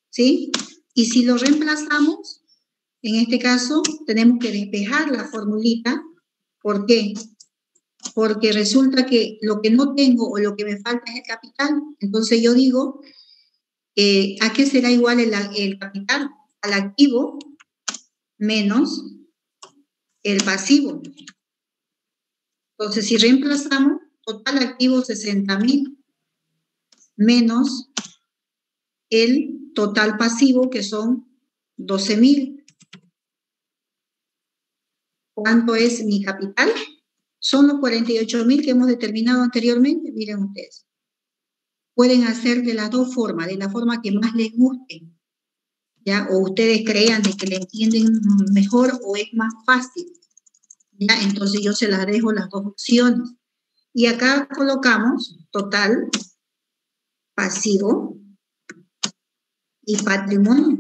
¿Sí? Y si lo reemplazamos, en este caso, tenemos que despejar la formulita. ¿Por qué? Porque resulta que lo que no tengo o lo que me falta es el capital. Entonces yo digo, ¿a qué será igual el capital? Al activo menos el pasivo. Entonces, si reemplazamos, total activo 60.000 menos el total pasivo, que son 12.000. ¿Cuánto es mi capital? Son los 48.000 que hemos determinado anteriormente. Miren ustedes. Pueden hacer de las dos formas, de la forma que más les guste, ¿ya? O ustedes crean de que le entienden mejor o es más fácil, ¿ya? Entonces yo se las dejo las dos opciones. Y acá colocamos total, pasivo y patrimonio.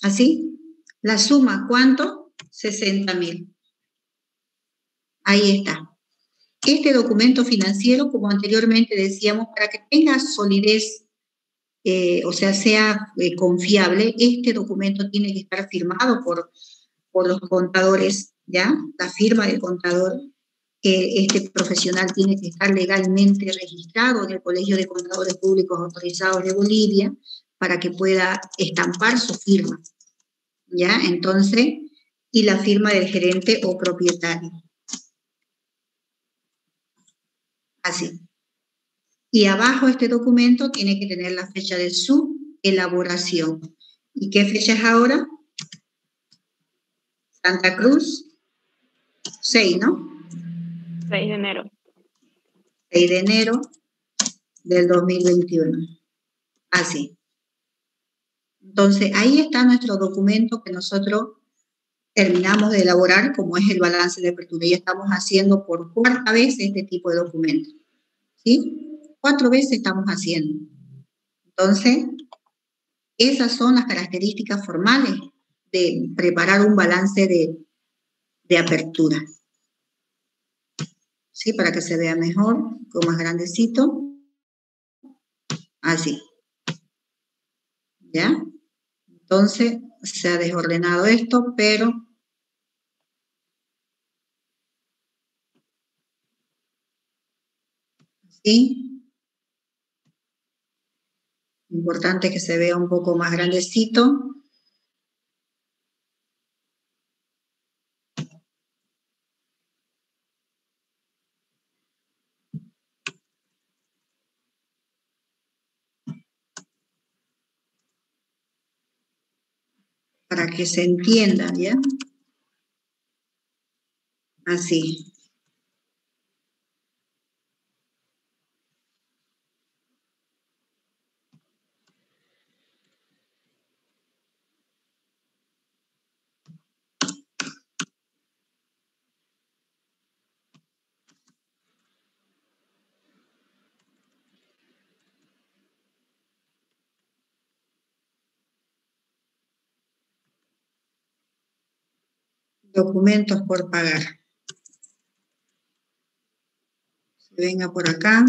¿Así? La suma, ¿cuánto? 60.000. Ahí está. Este documento financiero, como anteriormente decíamos, para que tenga solidez, o sea confiable, este documento tiene que estar firmado por los contadores, ¿ya? La firma del contador. Este profesional tiene que estar legalmente registrado en el Colegio de Contadores Públicos Autorizados de Bolivia para que pueda estampar su firma, ¿ya? Entonces, y la firma del gerente o propietario. Así. Y abajo este documento tiene que tener la fecha de su elaboración. ¿Y qué fecha es ahora? Santa Cruz, 6, ¿no? 6 de enero. 6 de enero del 2021. Así. Entonces, ahí está nuestro documento que nosotros terminamos de elaborar, como es el balance de apertura. Ya estamos haciendo por cuarta vez este tipo de documento. ¿Sí? 4 veces estamos haciendo. Entonces, esas son las características formales de preparar un balance de apertura. ¿Sí? Para que se vea mejor, con más grandecito. Así. ¿Ya? Entonces, se ha desordenado esto, pero sí. Importante que se vea un poco más grandecito. Para que se entienda, ¿ya? Así. Documentos por pagar. Se venga por acá.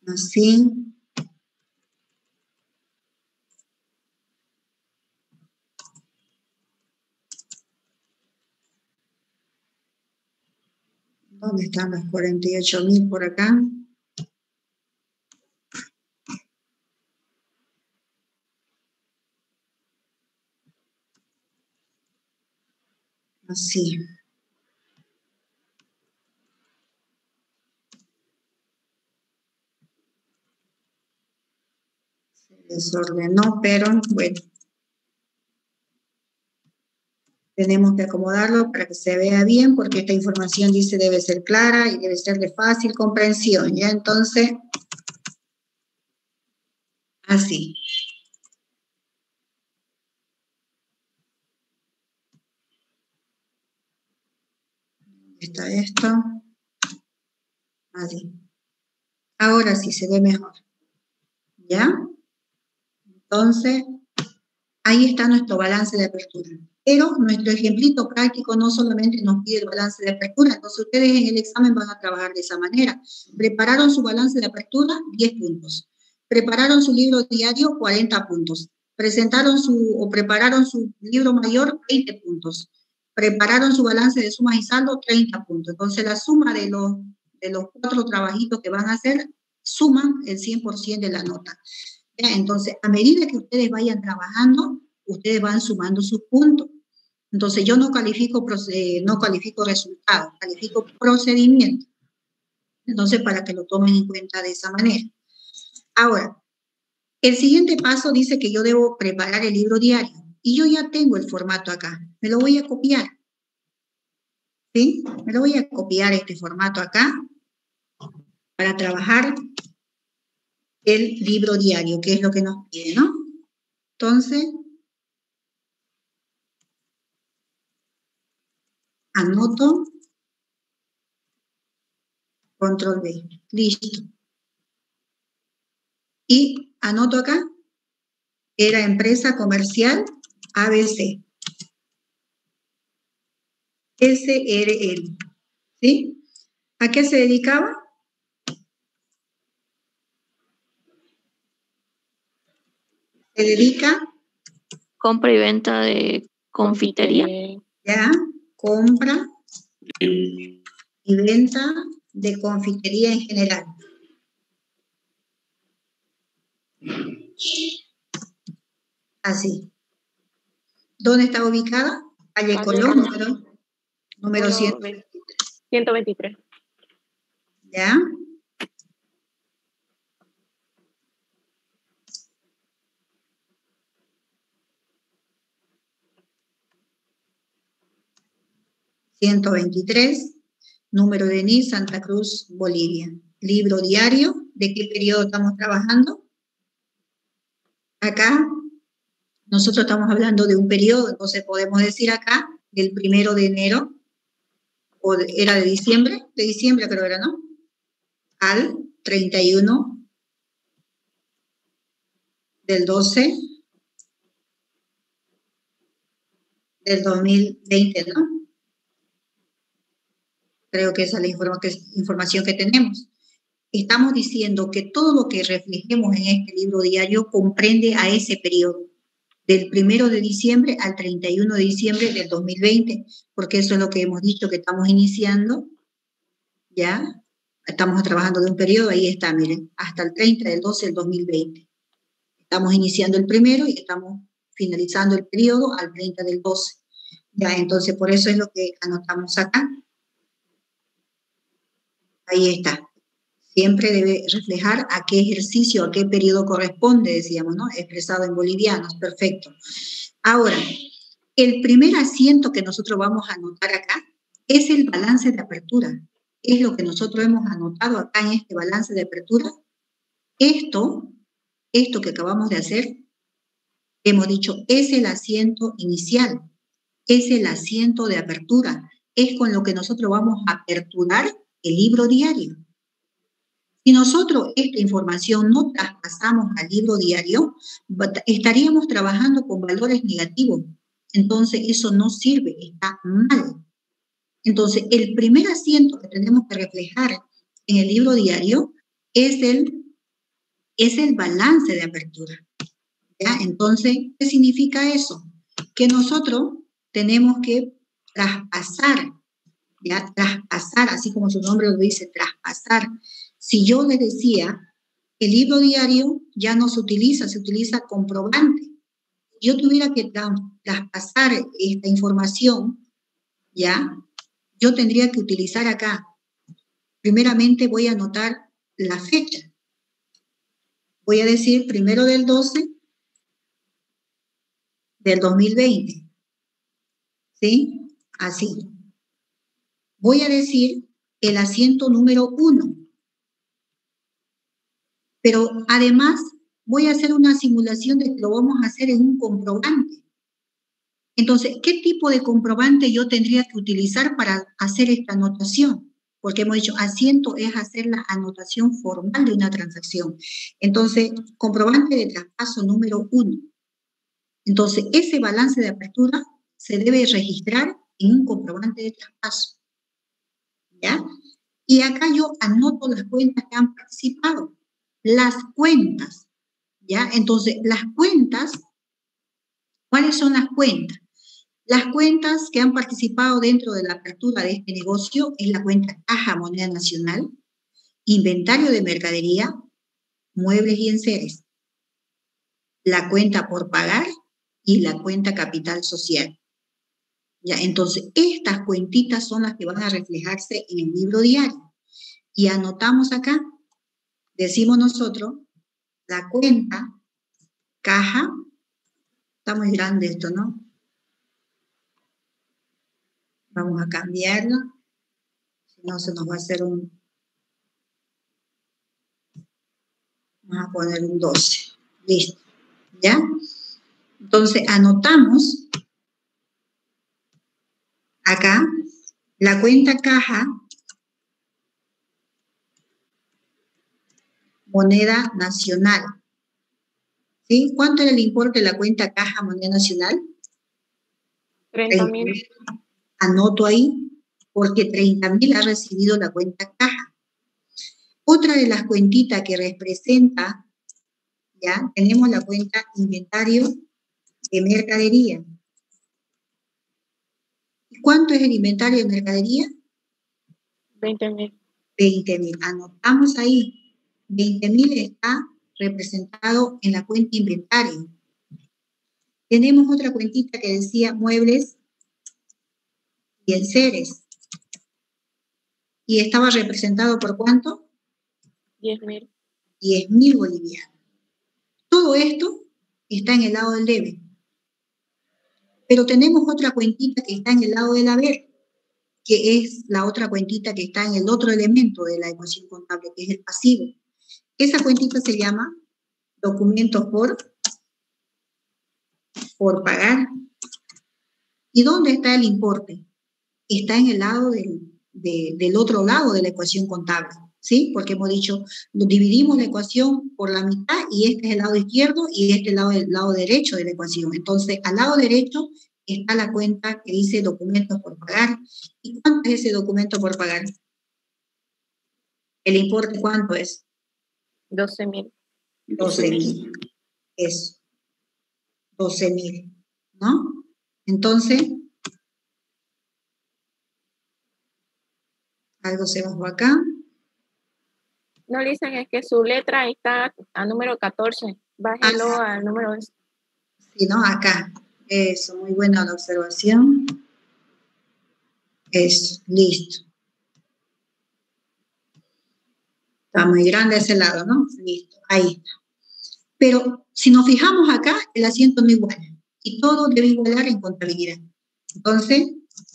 Así. ¿Dónde están los 48.000 por acá? Así. Se desordenó, pero bueno. Tenemos que acomodarlo para que se vea bien, porque esta información dice debe ser clara y debe ser de fácil comprensión, ¿ya? Entonces, así. está esto. Así. Ahora sí se ve mejor. ¿Ya? Entonces, ahí está nuestro balance de apertura. Pero nuestro ejemplito práctico no solamente nos pide el balance de apertura, entonces ustedes en el examen van a trabajar de esa manera. Prepararon su balance de apertura, 10 puntos. Prepararon su libro diario, 40 puntos. Prepararon su libro mayor, 20 puntos. Prepararon su balance de sumas y saldo, 30 puntos. Entonces la suma de los 4 trabajitos que van a hacer, suman el 100% de la nota. ¿Ya? Entonces, a medida que ustedes vayan trabajando, ustedes van sumando sus puntos. Entonces, yo no califico resultados, califico procedimiento. Entonces, para que lo tomen en cuenta de esa manera. Ahora, el siguiente paso dice que yo debo preparar el libro diario. Y yo ya tengo el formato acá. Me lo voy a copiar. ¿Sí? Me lo voy a copiar este formato acá para trabajar el libro diario, que es lo que nos pide, ¿no? Entonces, anoto, control B, listo. Y anoto acá, era empresa comercial ABC, SRL, ¿sí? ¿A qué se dedicaba? Se dedica Compra y venta de confitería. ya, compra y venta de confitería en general. Así. ¿Dónde está ubicada? Calle Colón, número 123. ¿Ya? ...123... número de NIR, Santa Cruz, Bolivia. Libro diario, ¿de qué periodo estamos trabajando? Acá, nosotros estamos hablando de un periodo, entonces podemos decir acá, del 1 de enero, o era de diciembre creo era, ¿no? Al 31 del 12 del 2020, ¿no? Creo que esa es la información que tenemos. Estamos diciendo que todo lo que reflejemos en este libro diario comprende a ese periodo, del 1 de diciembre al 31 de diciembre del 2020, porque eso es lo que hemos dicho que estamos iniciando, ¿ya? Estamos trabajando de un periodo, ahí está, miren, hasta el 30 del 12 del 2020. Estamos iniciando el primero y estamos finalizando el periodo al 30 del 12. Ya, entonces por eso es lo que anotamos acá. Ahí está. Siempre debe reflejar a qué ejercicio, a qué periodo corresponde, decíamos, ¿no? Expresado en bolivianos, perfecto. Ahora, el primer asiento que nosotros vamos a anotar acá es el balance de apertura. Es lo que nosotros hemos anotado acá en este balance de apertura. Esto que acabamos de hacer, hemos dicho, es el asiento inicial, es el asiento de apertura, es con lo que nosotros vamos a aperturar el libro diario. Si nosotros esta información no traspasamos al libro diario, estaríamos trabajando con valores negativos. Entonces, eso no sirve, está mal. Entonces, el primer asiento que tenemos que reflejar en el libro diario es el balance de apertura. ¿Ya? Entonces, ¿qué significa eso? Que nosotros tenemos que traspasar, ¿ya? Traspasar, así como su nombre lo dice, traspasar. Si yo les decía, el libro diario ya no se utiliza comprobante. Si yo tuviera que traspasar esta información, ¿ya? Yo tendría que utilizar acá. Primeramente voy a anotar la fecha. Voy a decir 1 del 12 del 2020. ¿Sí? Así. Voy a decir el asiento número 1. Pero además voy a hacer una simulación de que lo vamos a hacer en un comprobante. Entonces, ¿qué tipo de comprobante yo tendría que utilizar para hacer esta anotación? Porque hemos dicho, asiento es hacer la anotación formal de una transacción. Entonces, comprobante de traspaso número 1. Entonces, ese balance de apertura se debe registrar en un comprobante de traspaso. ¿Ya? Y acá yo anoto las cuentas que han participado. Las cuentas. ¿Ya? Entonces, las cuentas, ¿cuáles son las cuentas? Las cuentas que han participado dentro de la apertura de este negocio es la cuenta Caja Moneda Nacional, inventario de mercadería, muebles y enseres, la cuenta por pagar y la cuenta capital social. Ya, entonces, estas cuentitas son las que van a reflejarse en el libro diario. Y anotamos acá, decimos nosotros, la cuenta Caja, está muy grande esto, ¿no? Vamos a cambiarla, si no se nos va a hacer un... Vamos a poner un 12. Listo. ¿Ya? Entonces, anotamos acá la cuenta Caja Moneda Nacional. ¿Sí? ¿Cuánto era el importe de la cuenta Caja Moneda Nacional? 30.000. Anoto ahí, porque 30.000 ha recibido la cuenta Caja. Otra de las cuentitas que representa, ya, tenemos la cuenta Inventario de Mercadería. ¿Cuánto es el inventario de mercadería? 20.000. 20.000. Anotamos ahí. 20.000 está representado en la cuenta inventario. Tenemos otra cuentita que decía muebles y enseres. ¿Y estaba representado por cuánto? 10.000. 10.000 bolivianos. Todo esto está en el lado del debe. Pero tenemos otra cuentita que está en el lado del haber, que es la otra cuentita que está en el otro elemento de la ecuación contable, que es el pasivo. Esa cuentita se llama documentos por pagar. ¿Y dónde está el importe? Está en el lado del otro lado de la ecuación contable, ¿sí? Porque hemos dicho, dividimos la ecuación por la mitad y este es el lado izquierdo y este es el lado derecho de la ecuación. Entonces, al lado derecho está la cuenta que dice documentos por pagar. ¿Y cuánto es ese documento por pagar? ¿El importe cuánto es? 12.000. 12.000. Eso. 12.000, ¿no? Entonces, algo se bajó acá. No le dicen, es que su letra está a número 14. Bájelo al número 11. Sí, ¿no? Acá. Eso, muy buena la observación. Eso, listo. Está muy grande ese lado, ¿no? Listo, ahí está. Pero si nos fijamos acá, el asiento no iguala. Y todo debe igualar en contabilidad. Entonces,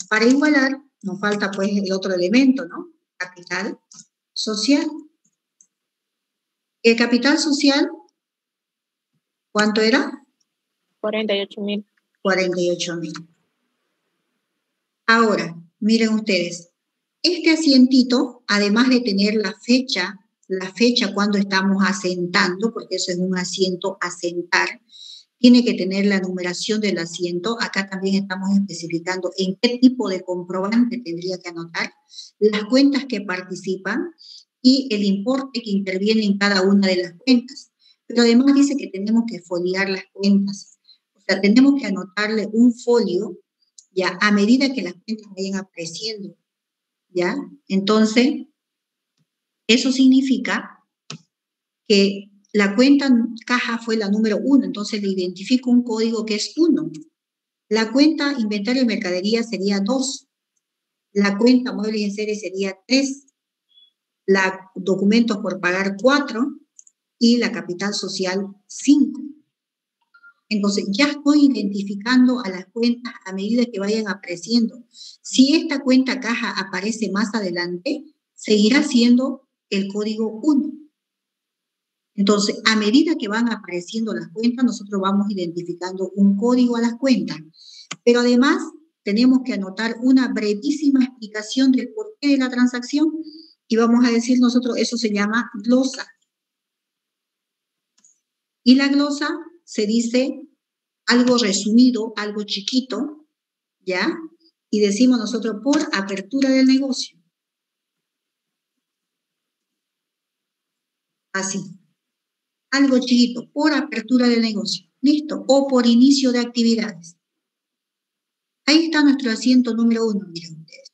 para igualar, nos falta pues el otro elemento, ¿no? Capital social. El capital social, ¿cuánto era? 48.000. 48.000. Ahora, miren ustedes, este asientito, además de tener la fecha cuando estamos asentando, porque eso es un asiento asentar, tiene que tener la numeración del asiento. Acá también estamos especificando en qué tipo de comprobante tendría que anotar, las cuentas que participan y el importe que interviene en cada una de las cuentas. Pero además dice que tenemos que foliar las cuentas. O sea, tenemos que anotarle un folio, ya, a medida que las cuentas vayan apareciendo, ¿ya? Entonces, eso significa que la cuenta caja fue la número 1, entonces le identifico un código que es 1. La cuenta inventario y mercadería sería 2. La cuenta muebles y enseres sería 3. La documentos por pagar 4. Y la capital social 5. Entonces, ya estoy identificando a las cuentas a medida que vayan apareciendo. Si esta cuenta caja aparece más adelante, seguirá siendo el código 1. Entonces, a medida que van apareciendo las cuentas, nosotros vamos identificando un código a las cuentas. Pero además tenemos que anotar una brevísima explicación del porqué de la transacción y vamos a decir nosotros, eso se llama glosa. Y la glosa se dice algo resumido, algo chiquito, ¿ya? Y decimos nosotros por apertura del negocio. Así. Algo chiquito, por apertura del negocio. Listo. O por inicio de actividades. Ahí está nuestro asiento número 1, miren ustedes.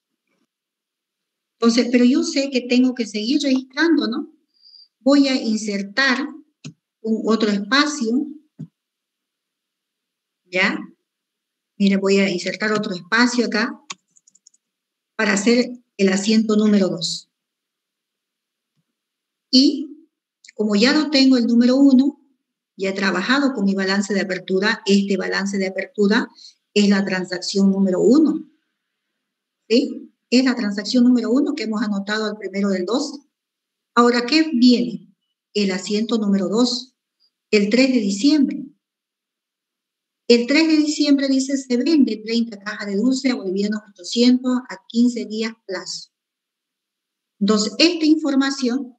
Entonces, pero yo sé que tengo que seguir registrando, ¿no? Voy a insertar otro espacio, ¿ya? Mire, voy a insertar otro espacio acá para hacer el asiento número 2. Y como ya no tengo el número 1, ya he trabajado con mi balance de apertura, este balance de apertura es la transacción número 1. ¿Sí? Es la transacción número 1 que hemos anotado al 1 del 12. Ahora, ¿qué viene? El asiento número 2, el 3 de diciembre. El 3 de diciembre dice, se vende 30 cajas de dulce a bolivianos 800 a 15 días plazo. Entonces, esta información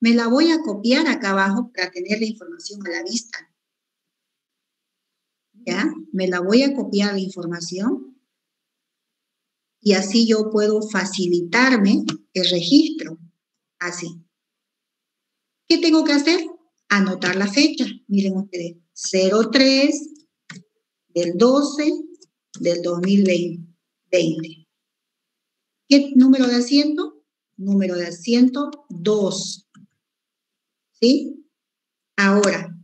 me la voy a copiar acá abajo para tener la información a la vista. ¿Ya? Me la voy a copiar la información y así yo puedo facilitarme el registro. Así. ¿Qué tengo que hacer? Anotar la fecha. Miren ustedes, 03 del 12 del 2020. ¿Qué número de asiento? Número de asiento 2. ¿Sí? Ahora,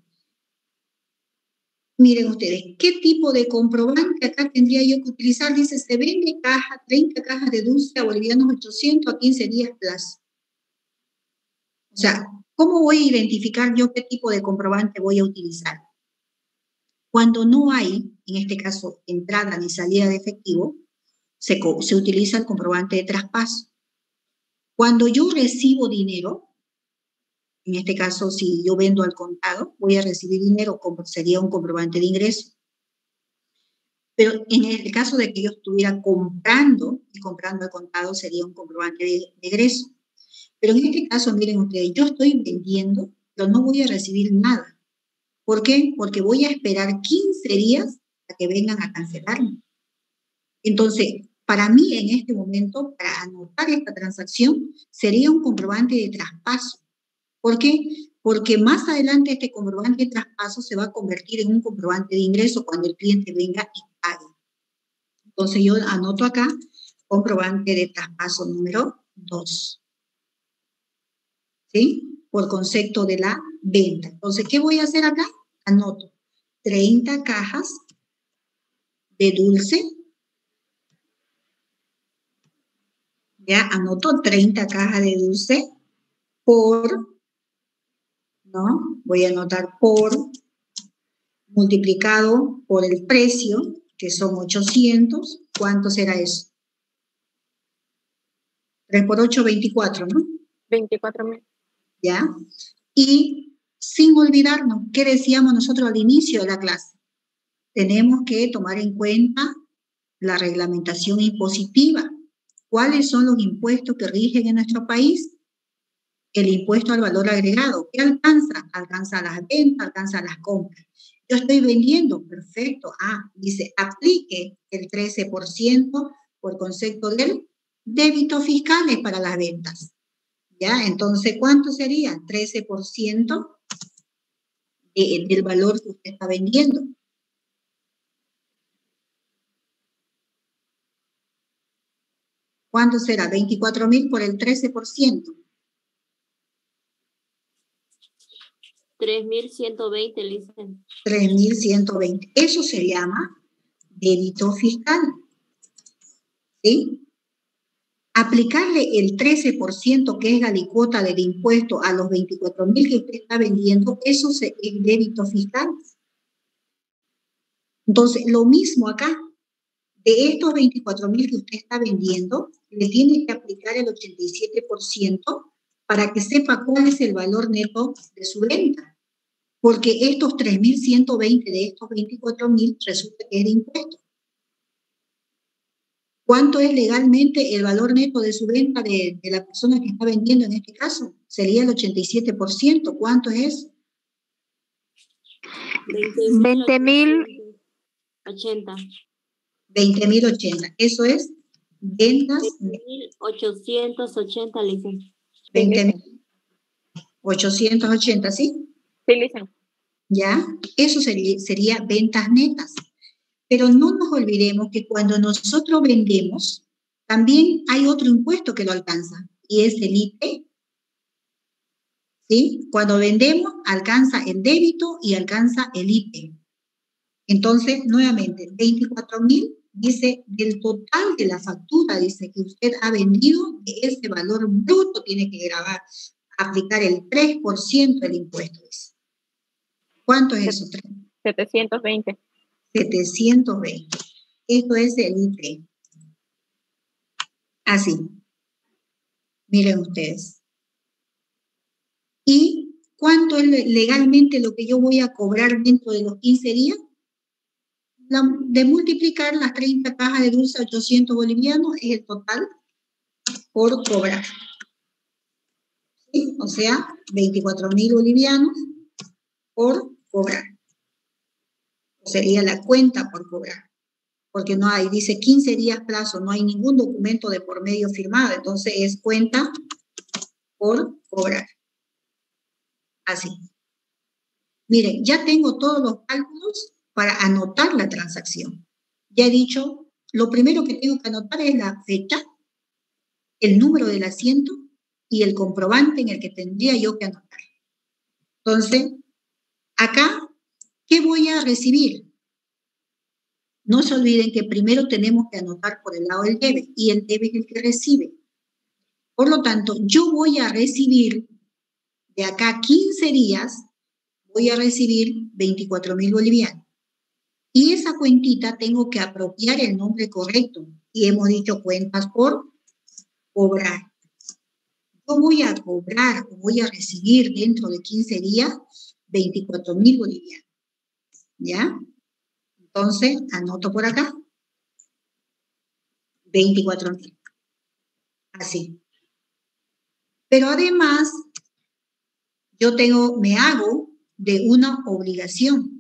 miren ustedes, ¿qué tipo de comprobante acá tendría yo que utilizar? Dice, se vende 30 cajas de dulce a bolivianos 800 a 15 días plazo. O sea, ¿cómo voy a identificar yo qué tipo de comprobante voy a utilizar? Cuando no hay, en este caso, entrada ni salida de efectivo, se utiliza el comprobante de traspaso. Cuando yo recibo dinero, en este caso, si yo vendo al contado, voy a recibir dinero, como sería un comprobante de ingreso. Pero en el caso de que yo estuviera comprando, y comprando al contado sería un comprobante de egreso. Pero en este caso, miren ustedes, yo estoy vendiendo, pero no voy a recibir nada. ¿Por qué? Porque voy a esperar 15 días a que vengan a cancelarme. Entonces, para mí en este momento, para anotar esta transacción, sería un comprobante de traspaso. ¿Por qué? Porque más adelante este comprobante de traspaso se va a convertir en un comprobante de ingreso cuando el cliente venga y pague. Entonces yo anoto acá comprobante de traspaso número 2. ¿Sí? Por concepto de la venta. Entonces, ¿qué voy a hacer acá? Anoto 30 cajas de dulce. Ya anoto 30 cajas de dulce por, ¿no? Voy a anotar por multiplicado por el precio, que son 800. ¿Cuánto será eso? 3 por 8, 24, ¿no? 24.000. ¿Ya? Y sin olvidarnos, ¿qué decíamos nosotros al inicio de la clase? Tenemos que tomar en cuenta la reglamentación impositiva. ¿Cuáles son los impuestos que rigen en nuestro país? El impuesto al valor agregado. ¿Qué alcanza? Alcanza las ventas, alcanza las compras. Yo estoy vendiendo, perfecto. Dice, aplique el 13% por concepto del débito fiscales para las ventas. ¿Ya? Entonces, ¿cuánto sería? 13% del valor que usted está vendiendo. ¿Cuánto será? 24.000 por el 13%. 3.120, Licen. 3.120. Eso se llama débito fiscal. ¿Sí? Aplicarle el 13%, que es la alícuota del impuesto, a los 24.000 que usted está vendiendo, eso es débito fiscal. Entonces, lo mismo acá. De estos 24.000 que usted está vendiendo, le tiene que aplicar el 87% para que sepa cuál es el valor neto de su venta. Porque estos 3.120 de estos 24.000 resulta que es de impuesto. ¿Cuánto es legalmente el valor neto de su venta de la persona que está vendiendo en este caso? Sería el 87%. ¿Cuánto es? 20.080. 20.080. Eso es ventas. 20.880, licencia. 20.880, ¿sí? Sí, licencia. ¿Ya? Eso sería ventas netas. Pero no nos olvidemos que cuando nosotros vendemos, también hay otro impuesto que lo alcanza, y es el IT. ¿Sí? Cuando vendemos, alcanza el débito y alcanza el IT. Entonces, nuevamente, 24.000, dice, del total de la factura, dice, que usted ha vendido, de ese valor bruto tiene que grabar, aplicar el 3% del impuesto, dice. ¿Cuánto es eso? 720. 720. Esto es el IT. Así. Miren ustedes. ¿Y cuánto es legalmente lo que yo voy a cobrar dentro de los 15 días? De multiplicar las 30 cajas de dulce a 800 bolivianos es el total por cobrar. ¿Sí? O sea, 24.000 bolivianos por cobrar. Sería la cuenta por cobrar. Porque no hay, dice 15 días plazo, no hay ningún documento de por medio firmado, entonces es cuenta por cobrar. Así. Miren, ya tengo todos los cálculos para anotar la transacción. Ya he dicho, lo primero que tengo que anotar es la fecha, el número del asiento y el comprobante en el que tendría yo que anotar. Entonces, acá, ¿qué voy a recibir? No se olviden que primero tenemos que anotar por el lado del debe, y el debe es el que recibe. Por lo tanto, yo voy a recibir, de acá 15 días, voy a recibir 24.000 bolivianos. Y esa cuentita tengo que apropiar el nombre correcto. Y hemos dicho cuentas por cobrar. Yo voy a cobrar o voy a recibir dentro de 15 días 24.000 bolivianos. ¿Ya? Entonces, anoto por acá. 24.000. Así. Pero además, me hago de una obligación.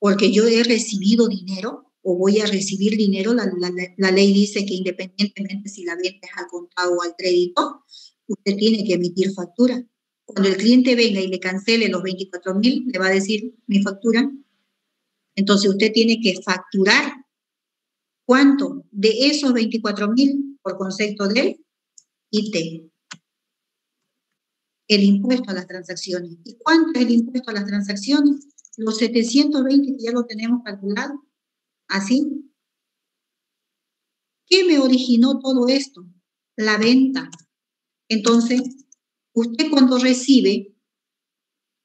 Porque yo he recibido dinero o voy a recibir dinero, la ley dice que independientemente si la venta es al contado o al crédito, usted tiene que emitir factura. Cuando el cliente venga y le cancele los 24.000, le va a decir mi factura. Entonces usted tiene que facturar. ¿Cuánto? De esos 24.000 por concepto del IT. El impuesto a las transacciones. ¿Y cuánto es el impuesto a las transacciones? Los 720 que ya lo tenemos calculado. ¿Así? ¿Qué me originó todo esto? La venta. Entonces, usted cuando recibe,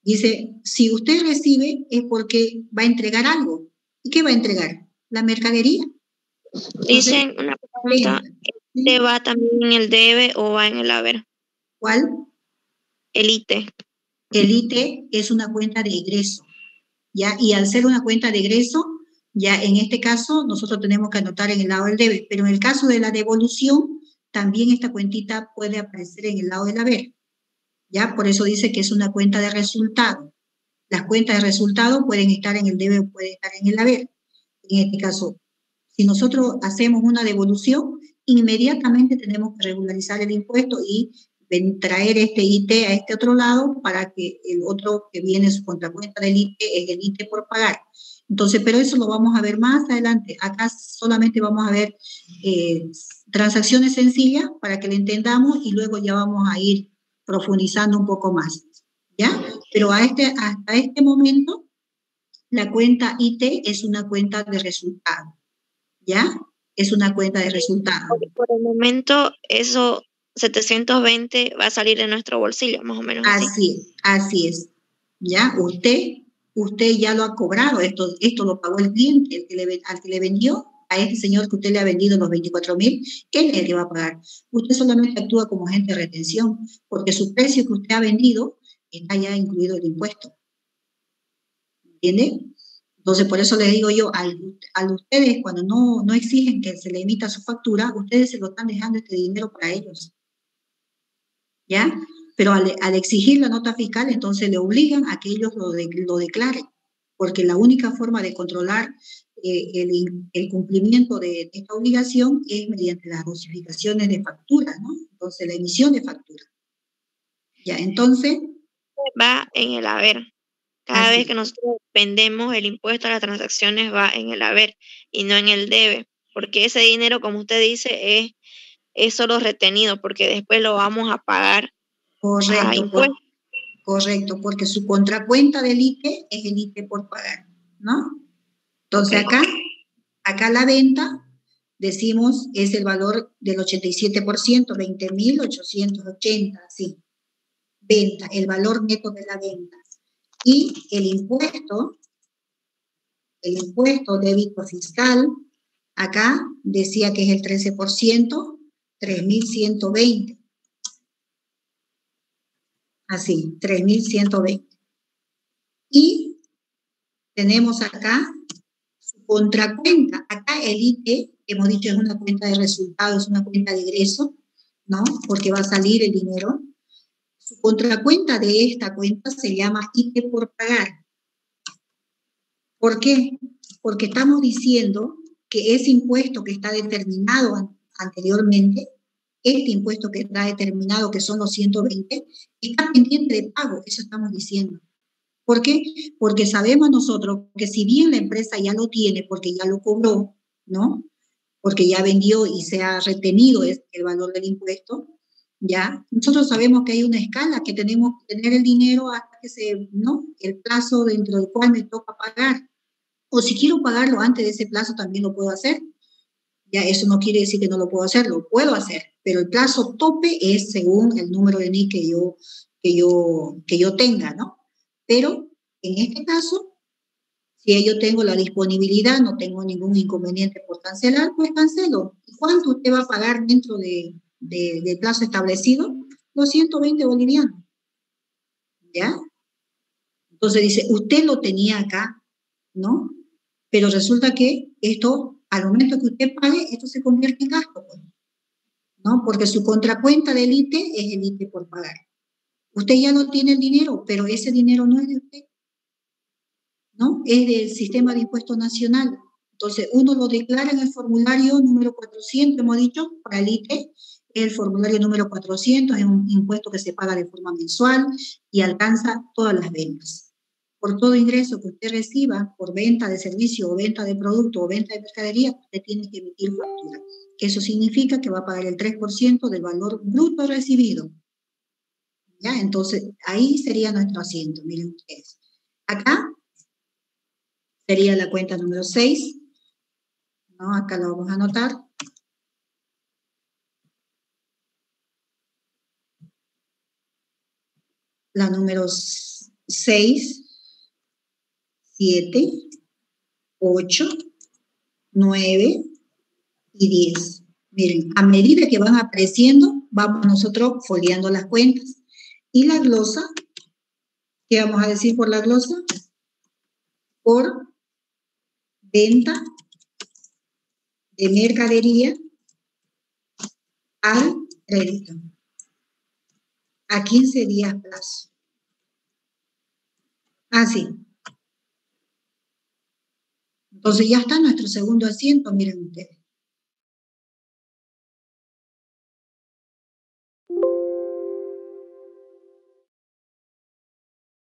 dice, si usted recibe es porque va a entregar algo. ¿Y qué va a entregar? La mercadería. Entonces, dicen una pregunta, ¿te va también en el debe o va en el haber? ¿Cuál? El IT. El IT es una cuenta de egreso, ¿ya? Y al ser una cuenta de egreso, ya en este caso nosotros tenemos que anotar en el lado del debe, pero en el caso de la devolución, también esta cuentita puede aparecer en el lado del haber, ¿ya? Por eso dice que es una cuenta de resultado. Las cuentas de resultado pueden estar en el debe o pueden estar en el haber. En este caso, si nosotros hacemos una devolución, inmediatamente tenemos que regularizar el impuesto y traer este IT a este otro lado para que el otro que viene su contracuenta del IT es el IT por pagar. Entonces, pero eso lo vamos a ver más adelante. Acá solamente vamos a ver transacciones sencillas para que lo entendamos y luego ya vamos a ir profundizando un poco más. ¿Ya? Pero hasta este momento, la cuenta IT es una cuenta de resultado. ¿Ya? Es una cuenta de resultado. Por el momento, eso 720 va a salir de nuestro bolsillo, más o menos así. Así es. ¿Ya? Usted ya lo ha cobrado, esto lo pagó el cliente, al que le vendió, a este señor que usted le ha vendido los 24.000, él es el que va a pagar. Usted solamente actúa como agente de retención, porque su precio que usted ha vendido está ya incluido el impuesto. ¿Entiende? Entonces, por eso les digo yo, al ustedes, cuando no exigen que se le emita su factura, ustedes se lo están dejando este dinero para ellos. ¿Ya? Pero al exigir la nota fiscal, entonces le obligan a que ellos lo declaren, porque la única forma de controlar el cumplimiento de esta obligación es mediante las dosificaciones de factura, ¿no? Entonces, la emisión de factura. Ya, entonces... Va en el haber. Cada Así. vez que nosotros vendemos, el impuesto a las transacciones va en el haber y no en el debe, porque ese dinero, como usted dice, es solo retenido, porque después lo vamos a pagar a impuestos. Correcto, porque su contracuenta del ITE es el ITE por pagar, ¿no? Entonces acá la venta, decimos, es el valor del 87%, 20.880, sí. Venta, el valor neto de la venta. Y el impuesto débito fiscal, acá decía que es el 13%, 3.120. Así, 3.120. Y tenemos acá su contracuenta. Acá el ITE, hemos dicho, es una cuenta de resultados, es una cuenta de egreso, ¿no? Porque va a salir el dinero. Su contracuenta de esta cuenta se llama ITE por pagar. ¿Por qué? Porque estamos diciendo que ese impuesto que está determinado anteriormente, este impuesto que está determinado, que son los 120, está pendiente de pago, eso estamos diciendo. ¿Por qué? Porque sabemos nosotros que si bien la empresa ya lo tiene, porque ya lo cobró, ¿no? Porque ya vendió y se ha retenido el valor del impuesto, ¿ya? Nosotros sabemos que hay una escala, que tenemos que tener el dinero hasta que ¿no? El plazo dentro del cual me toca pagar. O si quiero pagarlo antes de ese plazo, también lo puedo hacer. Ya, eso no quiere decir que no lo puedo hacer, lo puedo hacer, pero el plazo tope es según el número de NIC que yo tenga, ¿no? Pero en este caso, si yo tengo la disponibilidad, no tengo ningún inconveniente por cancelar, pues cancelo. ¿Y cuánto usted va a pagar dentro del plazo establecido? Los 120 bolivianos. ¿Ya? Entonces dice, usted lo tenía acá, ¿no? Pero resulta que esto, al momento que usted pague, esto se convierte en gasto, pues, ¿no? Porque su contracuenta del ITE es el ITE por pagar. Usted ya no tiene el dinero, pero ese dinero no es de usted, ¿no? Es del sistema de impuesto nacional. Entonces, uno lo declara en el formulario número 400, hemos dicho, para el ITE, el formulario número 400 es un impuesto que se paga de forma mensual y alcanza todas las ventas. Por todo ingreso que usted reciba por venta de servicio o venta de producto o venta de mercadería, usted tiene que emitir factura. Eso significa que va a pagar el 3% del valor bruto recibido. ¿Ya? Entonces, ahí sería nuestro asiento, miren ustedes. Acá sería la cuenta número 6, ¿no? Acá lo vamos a anotar. La número 6, 7, 8, 9 y 10. Miren, a medida que van apareciendo, vamos nosotros foliando las cuentas. Y la glosa, ¿qué vamos a decir por la glosa? Por venta de mercadería al crédito. A 15 días plazo. Así. Entonces ya está nuestro segundo asiento, miren ustedes.